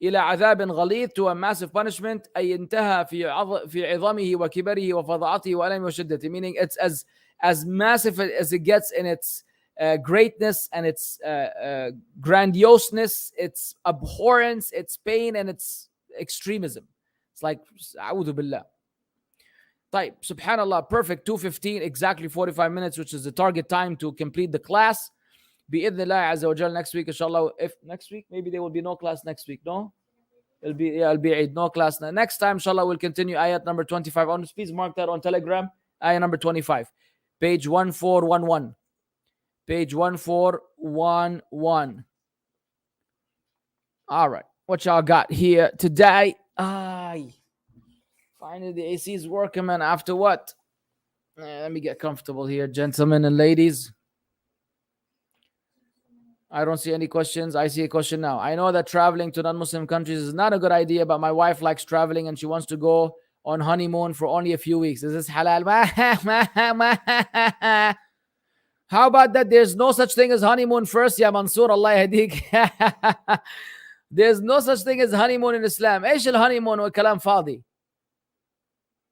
إلى عذاب غليظ, to a massive punishment. أي انتهى في عظمه وكبره وفظاعته وألمه وشدته, meaning it's as massive as it gets in its greatness and its grandioseness, its abhorrence, its pain, and its extremism. It's like أعوذ بالله. طيب, subhanallah, perfect. 2:15, exactly 45 minutes, which is the target time to complete the class. بإذن الله عز وجل next week, inshallah. If next week, maybe there will be no class next week. No, it'll be Eid, no class. Next time, inshallah, we'll continue ayat number 25. Please mark that on Telegram. Ayat number 25, page 1411. Page 1411. All right, what y'all got here today? Finally, the AC is working, man. After what? Let me get comfortable here, gentlemen and ladies. I don't see any questions. I see a question now. I know that traveling to non-Muslim countries is not a good idea, but my wife likes traveling and she wants to go on honeymoon for only a few weeks. Is this halal? How about that? There's no such thing as honeymoon first, ya Mansoor, Allah yahdik. There's no such thing as honeymoon in Islam. ايش الهoneymoon وكلام فاضي.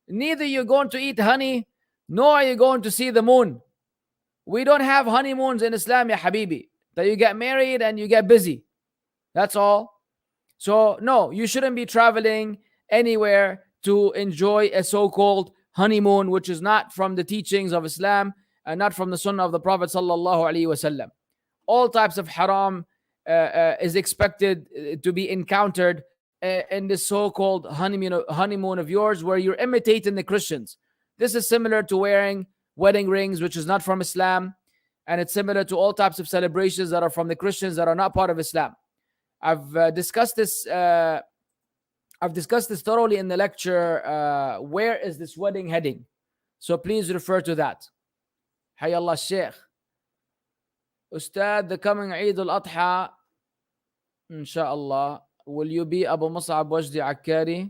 Neither you're going to eat honey, nor are you going to see the moon. We don't have honeymoons in Islam, ya habibi. That you get married and you get busy. That's all. So no, you shouldn't be traveling anywhere to enjoy a so-called honeymoon, which is not from the teachings of Islam and not from the sunnah of the Prophet sallallahu alaihi wasallam. All types of haram is expected to be encountered in this so-called honeymoon of yours, where you're imitating the Christians. This is similar to wearing wedding rings, which is not from Islam, and it's similar to all types of celebrations that are from the Christians that are not part of Islam. I've discussed this thoroughly in the lecture. Where is this wedding heading? So please refer to that. Hayallah Sheikh. Ustad, the coming Eid al-Adha, inshallah. Will you be Abu Mussab Wajdi Akkari?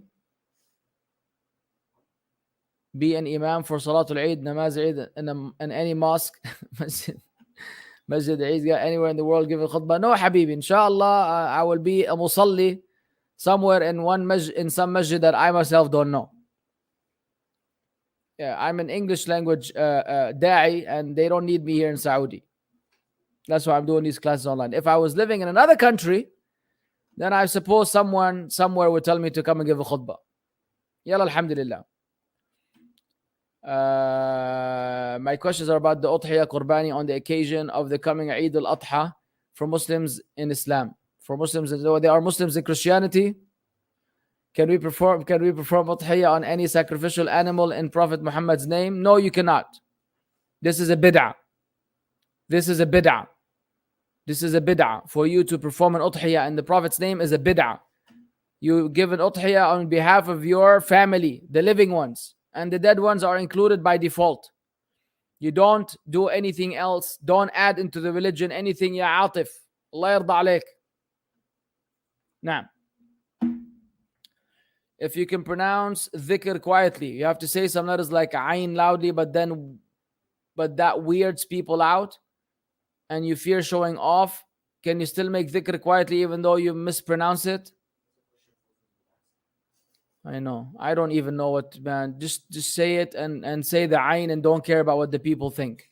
Be an imam for Salatul Eid, Namaz Eid in any mosque, Masjid Eid, anywhere in the world, give a khutbah? No, Habibi. Inshallah, I will be a musalli somewhere in some masjid that I myself don't know. Yeah, I'm an English language da'i, and they don't need me here in Saudi. That's why I'm doing these classes online. If I was living in another country, then I suppose someone somewhere would tell me to come and give a khutbah. Yalla, alhamdulillah. My questions are about the Udhiyah Qurbani on the occasion of the coming Eid al-Adha for Muslims in Islam. For Muslims, they are Muslims in Christianity. Can we perform Udhiyah on any sacrificial animal in Prophet Muhammad's name? No, you cannot. This is a bid'ah. This is a bid'ah. This is a bid'ah. For you to perform an Udhiyah in the Prophet's name is a bid'ah. You give an Udhiyah on behalf of your family, the living ones, and the dead ones are included by default. You don't do anything else. Don't add into the religion anything, ya Atif. Allah yarda alayk. Now, if you can pronounce dhikr quietly, you have to say some letters like ayn loudly, but that weirds people out and you fear showing off. Can you still make dhikr quietly even though you mispronounce it? I know. I don't even know what, man. Just say it and say the ayn and don't care about what the people think.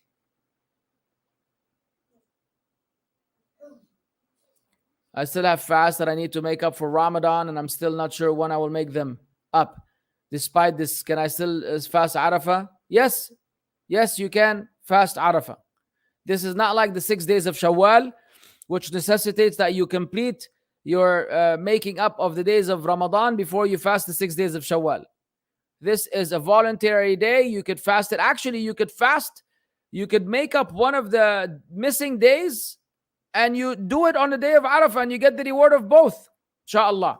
I still have fasts that I need to make up for Ramadan, and I'm still not sure when I will make them up. Despite this, can I still fast Arafah? Yes. Yes, you can fast Arafah. This is not like the 6 days of Shawwal, which necessitates that you complete your making up of the days of Ramadan before you fast the 6 days of Shawwal. This is a voluntary day. You could fast it. Actually, you could make up one of the missing days and you do it on the day of Arafah and you get the reward of both, inshallah.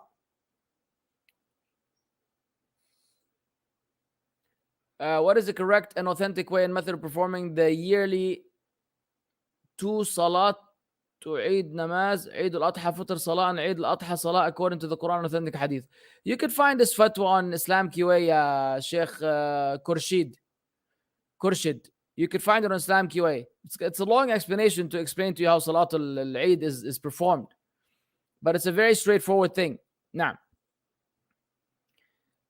What is the correct and authentic way and method of performing the yearly 2 salat to Eid namaz, Eid al-Adha fitr salah, and Eid al-Adha salah according to the Quran and authentic hadith? You could find this fatwa on Islam QA, Sheikh Khurshid. You could find it on Islam QA. It's a long explanation to explain to you how Salat al-Eid is performed. But it's a very straightforward thing. Now,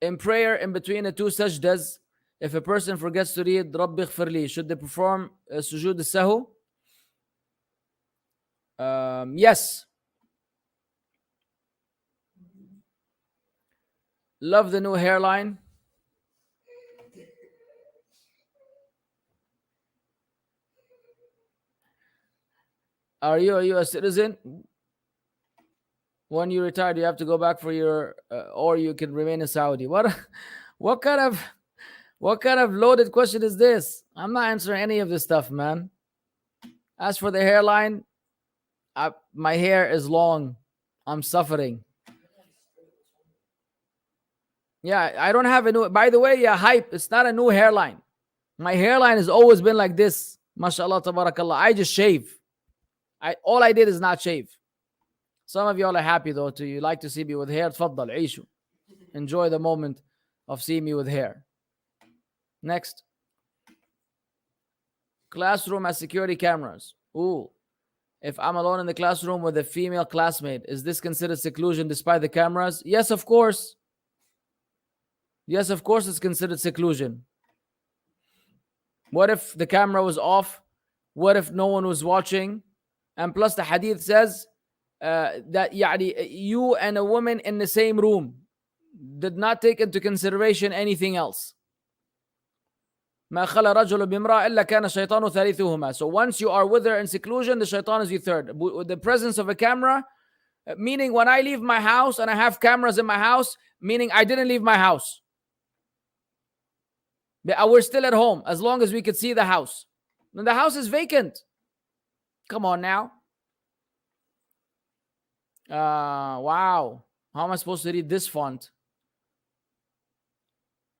in prayer, in between the 2 sajdas, if a person forgets to read Rabbi Ighfirli, should they perform sujood al-sahu? Yes. Love the new hairline. Are you a citizen? When you retire, you have to go back for your, or you can remain in Saudi. What kind of loaded question is this? I'm not answering any of this stuff, man. As for the hairline, my hair is long. I'm suffering. Yeah, I don't have a new. By the way, yeah, hype. It's not a new hairline. My hairline has always been like this. MashaAllah, tabarakallah. I just shave. All I did is not shave. Some of y'all are happy though. You like to see me with hair. Tfaddal, Aishu. Enjoy the moment of seeing me with hair. Next. Classroom has security cameras. Ooh. If I'm alone in the classroom with a female classmate, is this considered seclusion despite the cameras? Yes, of course. Yes, of course it's considered seclusion. What if the camera was off? What if no one was watching? And plus the hadith says that you and a woman in the same room did not take into consideration anything else. ما خلا رجل بامرأة إلا كان الشيطان ثالثهما. So once you are with her in seclusion, the shaitan is your third. With the presence of a camera, meaning when I leave my house and I have cameras in my house, meaning I didn't leave my house. But we're still at home as long as we could see the house. And the house is vacant. Come on now. Wow. How am I supposed to read this font?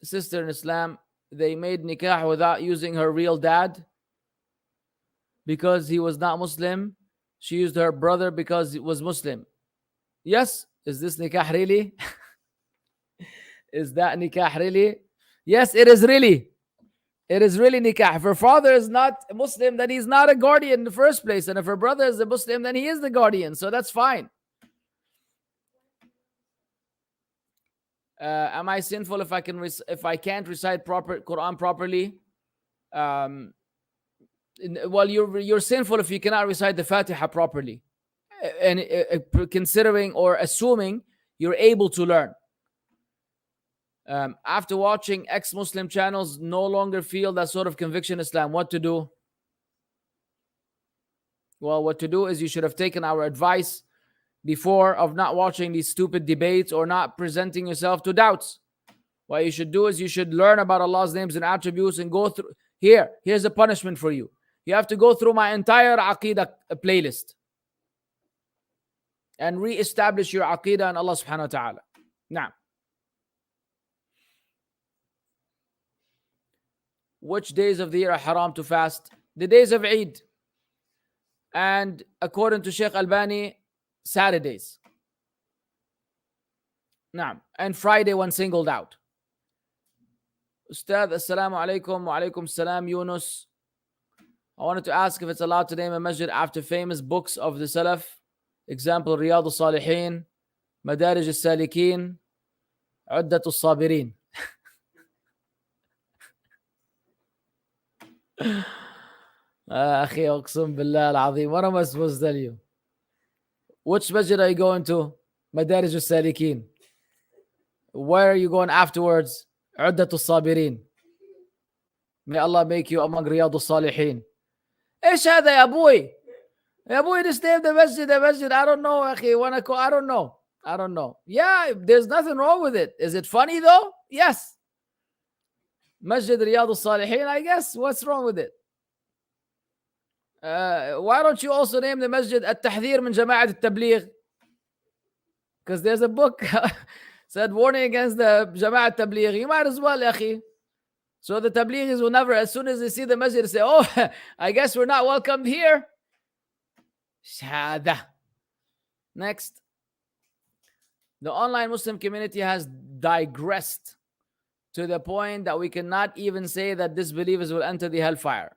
Sister in Islam, they made nikah without using her real dad because he was not Muslim. She used her brother because he was Muslim. Yes, Is this nikah really? Is that nikah really? Yes, it is really. It is really nikah. If her father is not a Muslim, then he's not a guardian in the first place. And if her brother is a Muslim, then he is the guardian. So that's fine. Am I sinful if I can't recite proper Quran properly? Well, you're sinful if you cannot recite the Fatiha properly, and considering or assuming you're able to learn. After watching ex-Muslim channels, no longer feel that sort of conviction in Islam. What to do? Well, what to do is you should have taken our advice before of not watching these stupid debates or not presenting yourself to doubts. What you should do is you should learn about Allah's names and attributes and go through. Here's a punishment for you. You have to go through my entire Aqidah playlist and re-establish your Aqidah in Allah subhanahu wa ta'ala. Now, which days of the year are haram to fast? The days of Eid. And according to Sheikh Albani, Saturdays. Now, and Friday when singled out. Ustad, assalamu alaikum wa alaikum salam, Yunus. I wanted to ask if it's allowed to name a masjid after famous books of the Salaf. Example, Riyadh al-Salihin, Madarij al-Salikin, Uddat al-Sabirin. Akhi, Aqsum Billah al-Azim. What am I supposed to tell you? Which masjid are you going to? Madarij al-Salikin. Where are you going afterwards? Uddat al-Sabirin. May Allah make you among Riyadh al-Salihin. ايش هذا يا ابوي؟ يا ابوي, just name the masjid. I don't know, akhi. I don't know. Yeah, there's nothing wrong with it. Is it funny though? Yes. Masjid Riyadh al-Salihin, I guess. What's wrong with it? Why don't you also name the masjid At-Tahdhir min Jama'at al-Tabligh? Because there's a book said warning against the Jama'at al-Tabligh. You might as well, akhi. So the Tablighis will never, as soon as they see the masjid, say, oh, I guess we're not welcomed here. Shada. Next. The online Muslim community has digressed to the point that we cannot even say that disbelievers will enter the hellfire.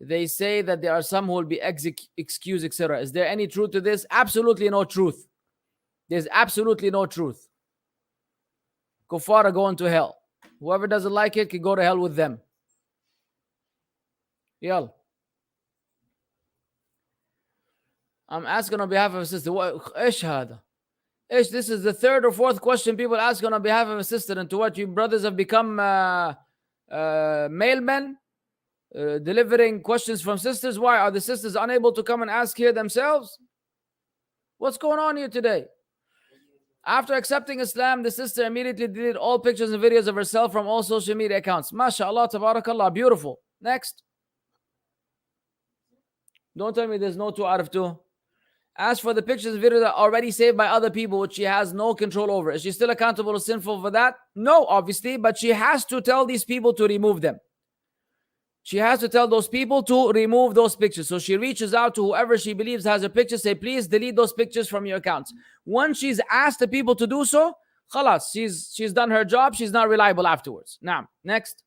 They say that there are some who will be excused, etc. Is there any truth to this? Absolutely no truth. There's absolutely no truth. Kuffar are going to hell. Whoever doesn't like it can go to hell with them. Yal. I'm asking on behalf of a sister. Ish hada? Ish, this is the third or fourth question people ask on behalf of a sister. And to what, you brothers have become mailmen delivering questions from sisters? Why? Are the sisters unable to come and ask here themselves? What's going on here today? After accepting Islam, the sister immediately deleted all pictures and videos of herself from all social media accounts. MashaAllah, tabarakallah, beautiful. Next. Don't tell me there's no 2 out of 2. As for the pictures and videos that are already saved by other people, which she has no control over, is she still accountable or sinful for that? No, obviously, but she has to tell these people to remove them. She has to tell those people to remove those pictures. So she reaches out to whoever she believes has a picture, say, please delete those pictures from your accounts. Once she's asked the people to do so, khalas, she's done her job. She's not reliable afterwards. Now, next.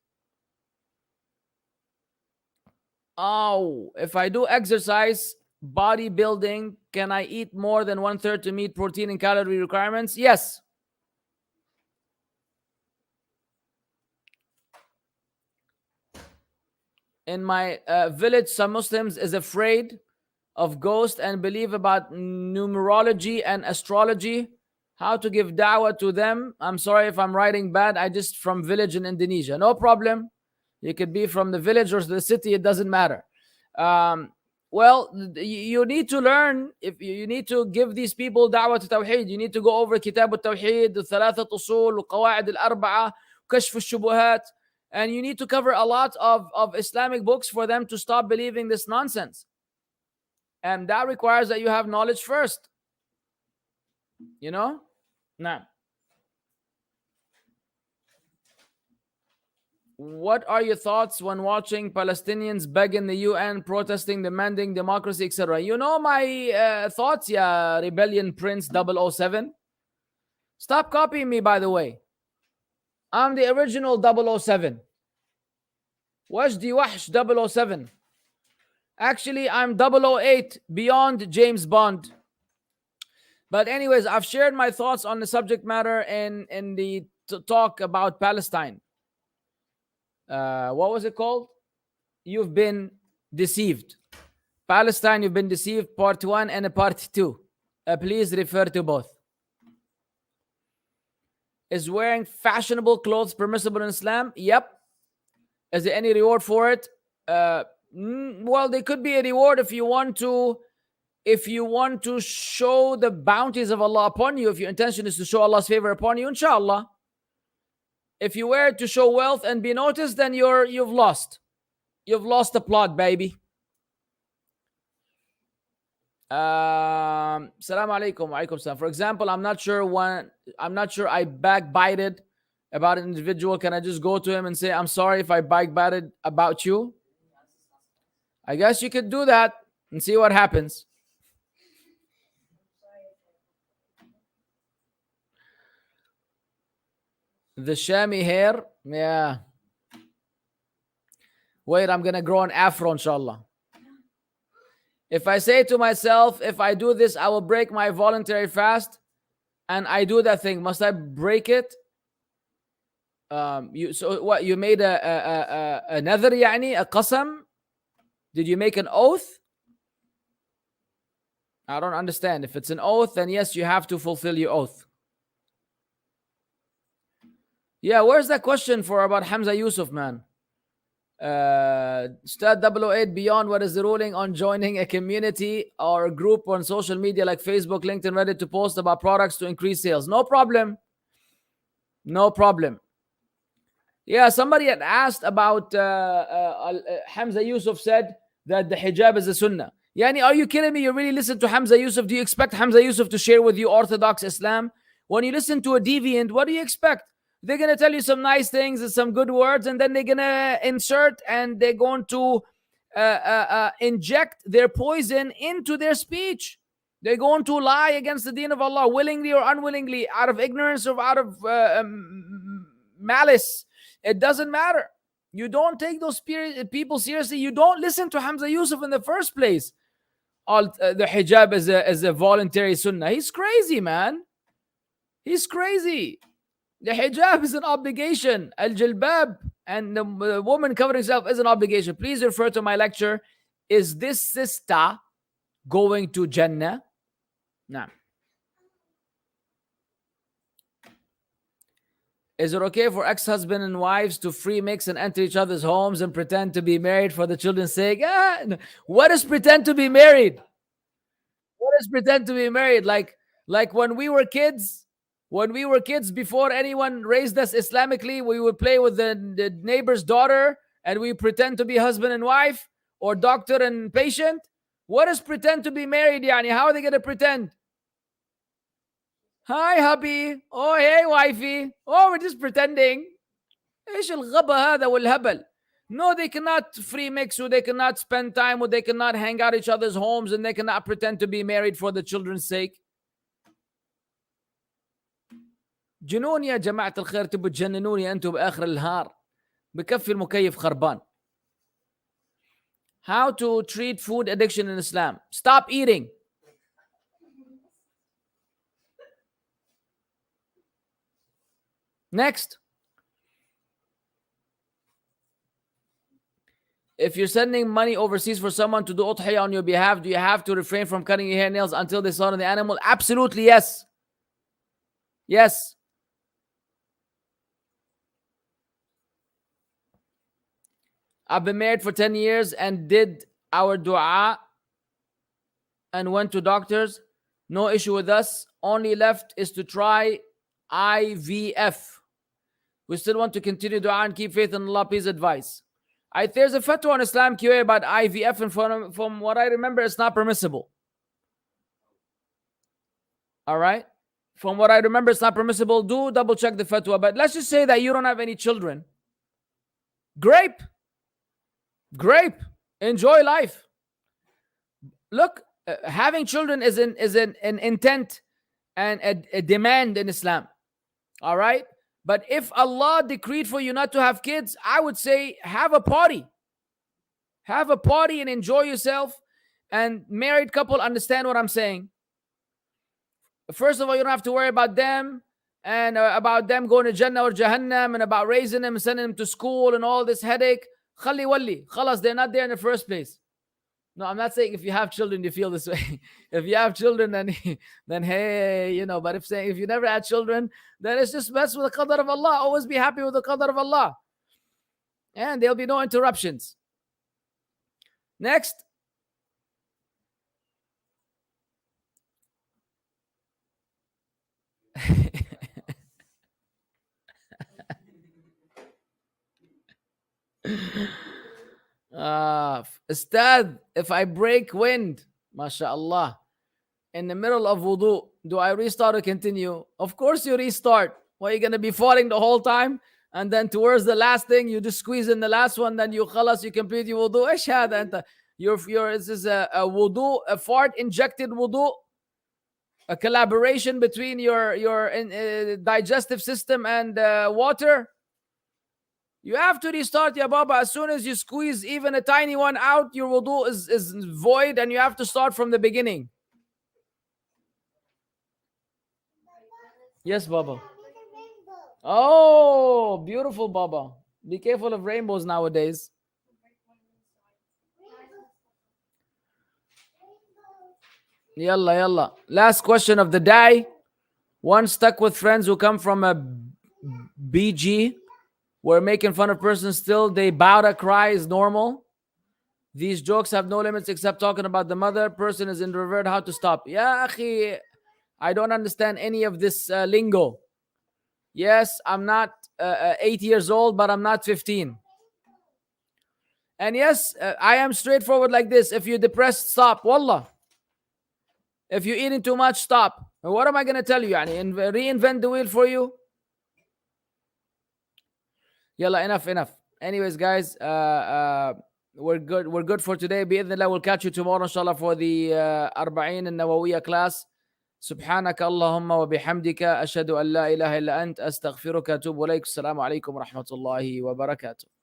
Oh, if I do exercise, bodybuilding, can I eat more than 1/3 to meet protein and calorie requirements? Yes. In my village, some Muslims is afraid of ghosts and believe about numerology and astrology. How to give da'wah to them? I'm sorry if I'm writing bad. I just from village in Indonesia. No problem. You could be from the village or the city. It doesn't matter. Well, you need to learn. If you need to give these people da'wah to Tawheed, you need to go over Kitab al-Tawheed, Thalathat Usul, Qawa'id al-Arba'a, Kashf al-Shubuhat. And you need to cover a lot of Islamic books for them to stop believing this nonsense. And that requires that you have knowledge first. You know? Now, what are your thoughts when watching Palestinians begging the UN, protesting, demanding democracy, etc.? You know my thoughts, yeah, Rebellion Prince 007. Stop copying me, by the way. I'm the original 007. Wajdi Wahsh 007. Actually, I'm 008, beyond James Bond. But anyways, I've shared my thoughts on the subject matter in the talk about Palestine. What was it called? You've been deceived. Palestine, you've been deceived, part 1 and part 2. Please refer to both. Is wearing fashionable clothes permissible in Islam? Yep. Is there any reward for it? Well, there could be a reward if you want to show the bounties of Allah upon you. If your intention is to show Allah's favor upon you, inshallah. If you wear it to show wealth and be noticed, then you've lost. You've lost the plot, baby. Salam alaikum. Alaikum salam. For example, I'm not sure I backbited about an individual. Can I just go to him and say, I'm sorry if I backbited about you? I guess you could do that and see what happens. The Shami hair, yeah. Wait, I'm gonna grow an afro, inshallah. If I say to myself, if I do this, I will break my voluntary fast, and I do that thing, must I break it? So what? You made a nadhr, yani a qasam? Did you make an oath? I don't understand. If it's an oath, then yes, you have to fulfill your oath. Yeah, where's that question for about Hamza Yusuf, man? Stat 008 beyond, what is the ruling on joining a community or a group on social media like Facebook, LinkedIn, Reddit to post about products to increase sales? No problem. No problem. Yeah, somebody had asked about Hamza Yusuf said that the hijab is a sunnah. Yani, are you kidding me? You really listen to Hamza Yusuf? Do you expect Hamza Yusuf to share with you Orthodox Islam? When you listen to a deviant, what do you expect? They're going to tell you some nice things and some good words, and then they're going to insert and they're going to inject their poison into their speech. They're going to lie against the deen of Allah, willingly or unwillingly, out of ignorance or out of malice. It doesn't matter. You don't take those people seriously. You don't listen to Hamza Yusuf in the first place. The hijab is a voluntary sunnah. He's crazy, man. He's crazy. The hijab is an obligation. Al-jilbab and the woman covering herself is an obligation. Please refer to my lecture. Is this sister going to Jannah? No. Is it okay for ex-husband and wives to free mix and enter each other's homes and pretend to be married for the children's sake? What is pretend to be married? What is pretend to be married? Like when we were kids, before anyone raised us Islamically, we would play with the neighbor's daughter and we pretend to be husband and wife or doctor and patient. What is pretend to be married, yani? How are they going to pretend? Hi, hubby. Oh, hey, wifey. Oh, we're just pretending. ايش الغبا هذا والهبل? No, they cannot free mix, or they cannot spend time, or they cannot hang out each other's homes, and they cannot pretend to be married for the children's sake. جنون يا جماعة الخير، تبوا تجننوني أنتم بآخر النهار. بكفي المكيف خربان. How to treat food addiction in Islam? Stop eating. Next. If you're sending money overseas for someone to do udhiyah on your behalf, do you have to refrain from cutting your hair nails until they slaughter the animal? Absolutely, yes. Yes. I've been married for 10 years and did our dua and went to doctors. No issue with us. Only left is to try IVF. We still want to continue dua and keep faith in Allah. Please advise. There's a fatwa on Islam QA about IVF, and from what I remember, it's not permissible. All right? From what I remember, it's not permissible. Do double check the fatwa. But let's just say that you don't have any children. Grape. Enjoy life. Look, having children is an intent and a demand in Islam. All right? But if Allah decreed for you not to have kids, I would say have a party. Have a party and enjoy yourself. And married couple understand what I'm saying. First of all, you don't have to worry about them and about them going to Jannah or Jahannam and about raising them and sending them to school and all this headache. Khali wali. Khalas, they're not there in the first place. No, I'm not saying if you have children, you feel this way. If you have children, then hey, but if you never had children, then it's just mess with the qadar of Allah. Always be happy with the qadar of Allah. And there'll be no interruptions. Next. Ustad, if I break wind, mashallah, in the middle of wudu, do I restart or continue? Of course you restart. Well, you're going to be falling the whole time, and then towards the last thing, you just squeeze in the last one, then you khalas, you complete your wudu. Ish hada anta? This is a wudu, a fart injected wudu, a collaboration between your digestive system and water. You have to restart, ya Baba. As soon as you squeeze even a tiny one out, your wudu is void and you have to start from the beginning. Yes, Baba. Oh, beautiful, Baba. Be careful of rainbows nowadays. Yalla, yalla. Last question of the day. One stuck with friends who come from a BG. We're making fun of persons still. They bow to cry is normal. These jokes have no limits except talking about the mother. Person is in revert. How to stop? Ya akhi, I don't understand any of this lingo. Yes, I'm not 8 years old, but I'm not 15. And yes, I am straightforward like this. If you're depressed, stop. Wallah. If you're eating too much, stop. What am I going to tell you? Reinvent the wheel for you? Yalla, enough. Anyways, guys, we're good for today. Bi'idhnillah, we'll catch you tomorrow, inshallah, for the Arba'in and Nawawiyah class. سبحانك اللهم وبحمدك أشهد أن لا إله إلا أنت أستغفرك وأتوب إليك. السلام عليكم ورحمة الله وبركاته.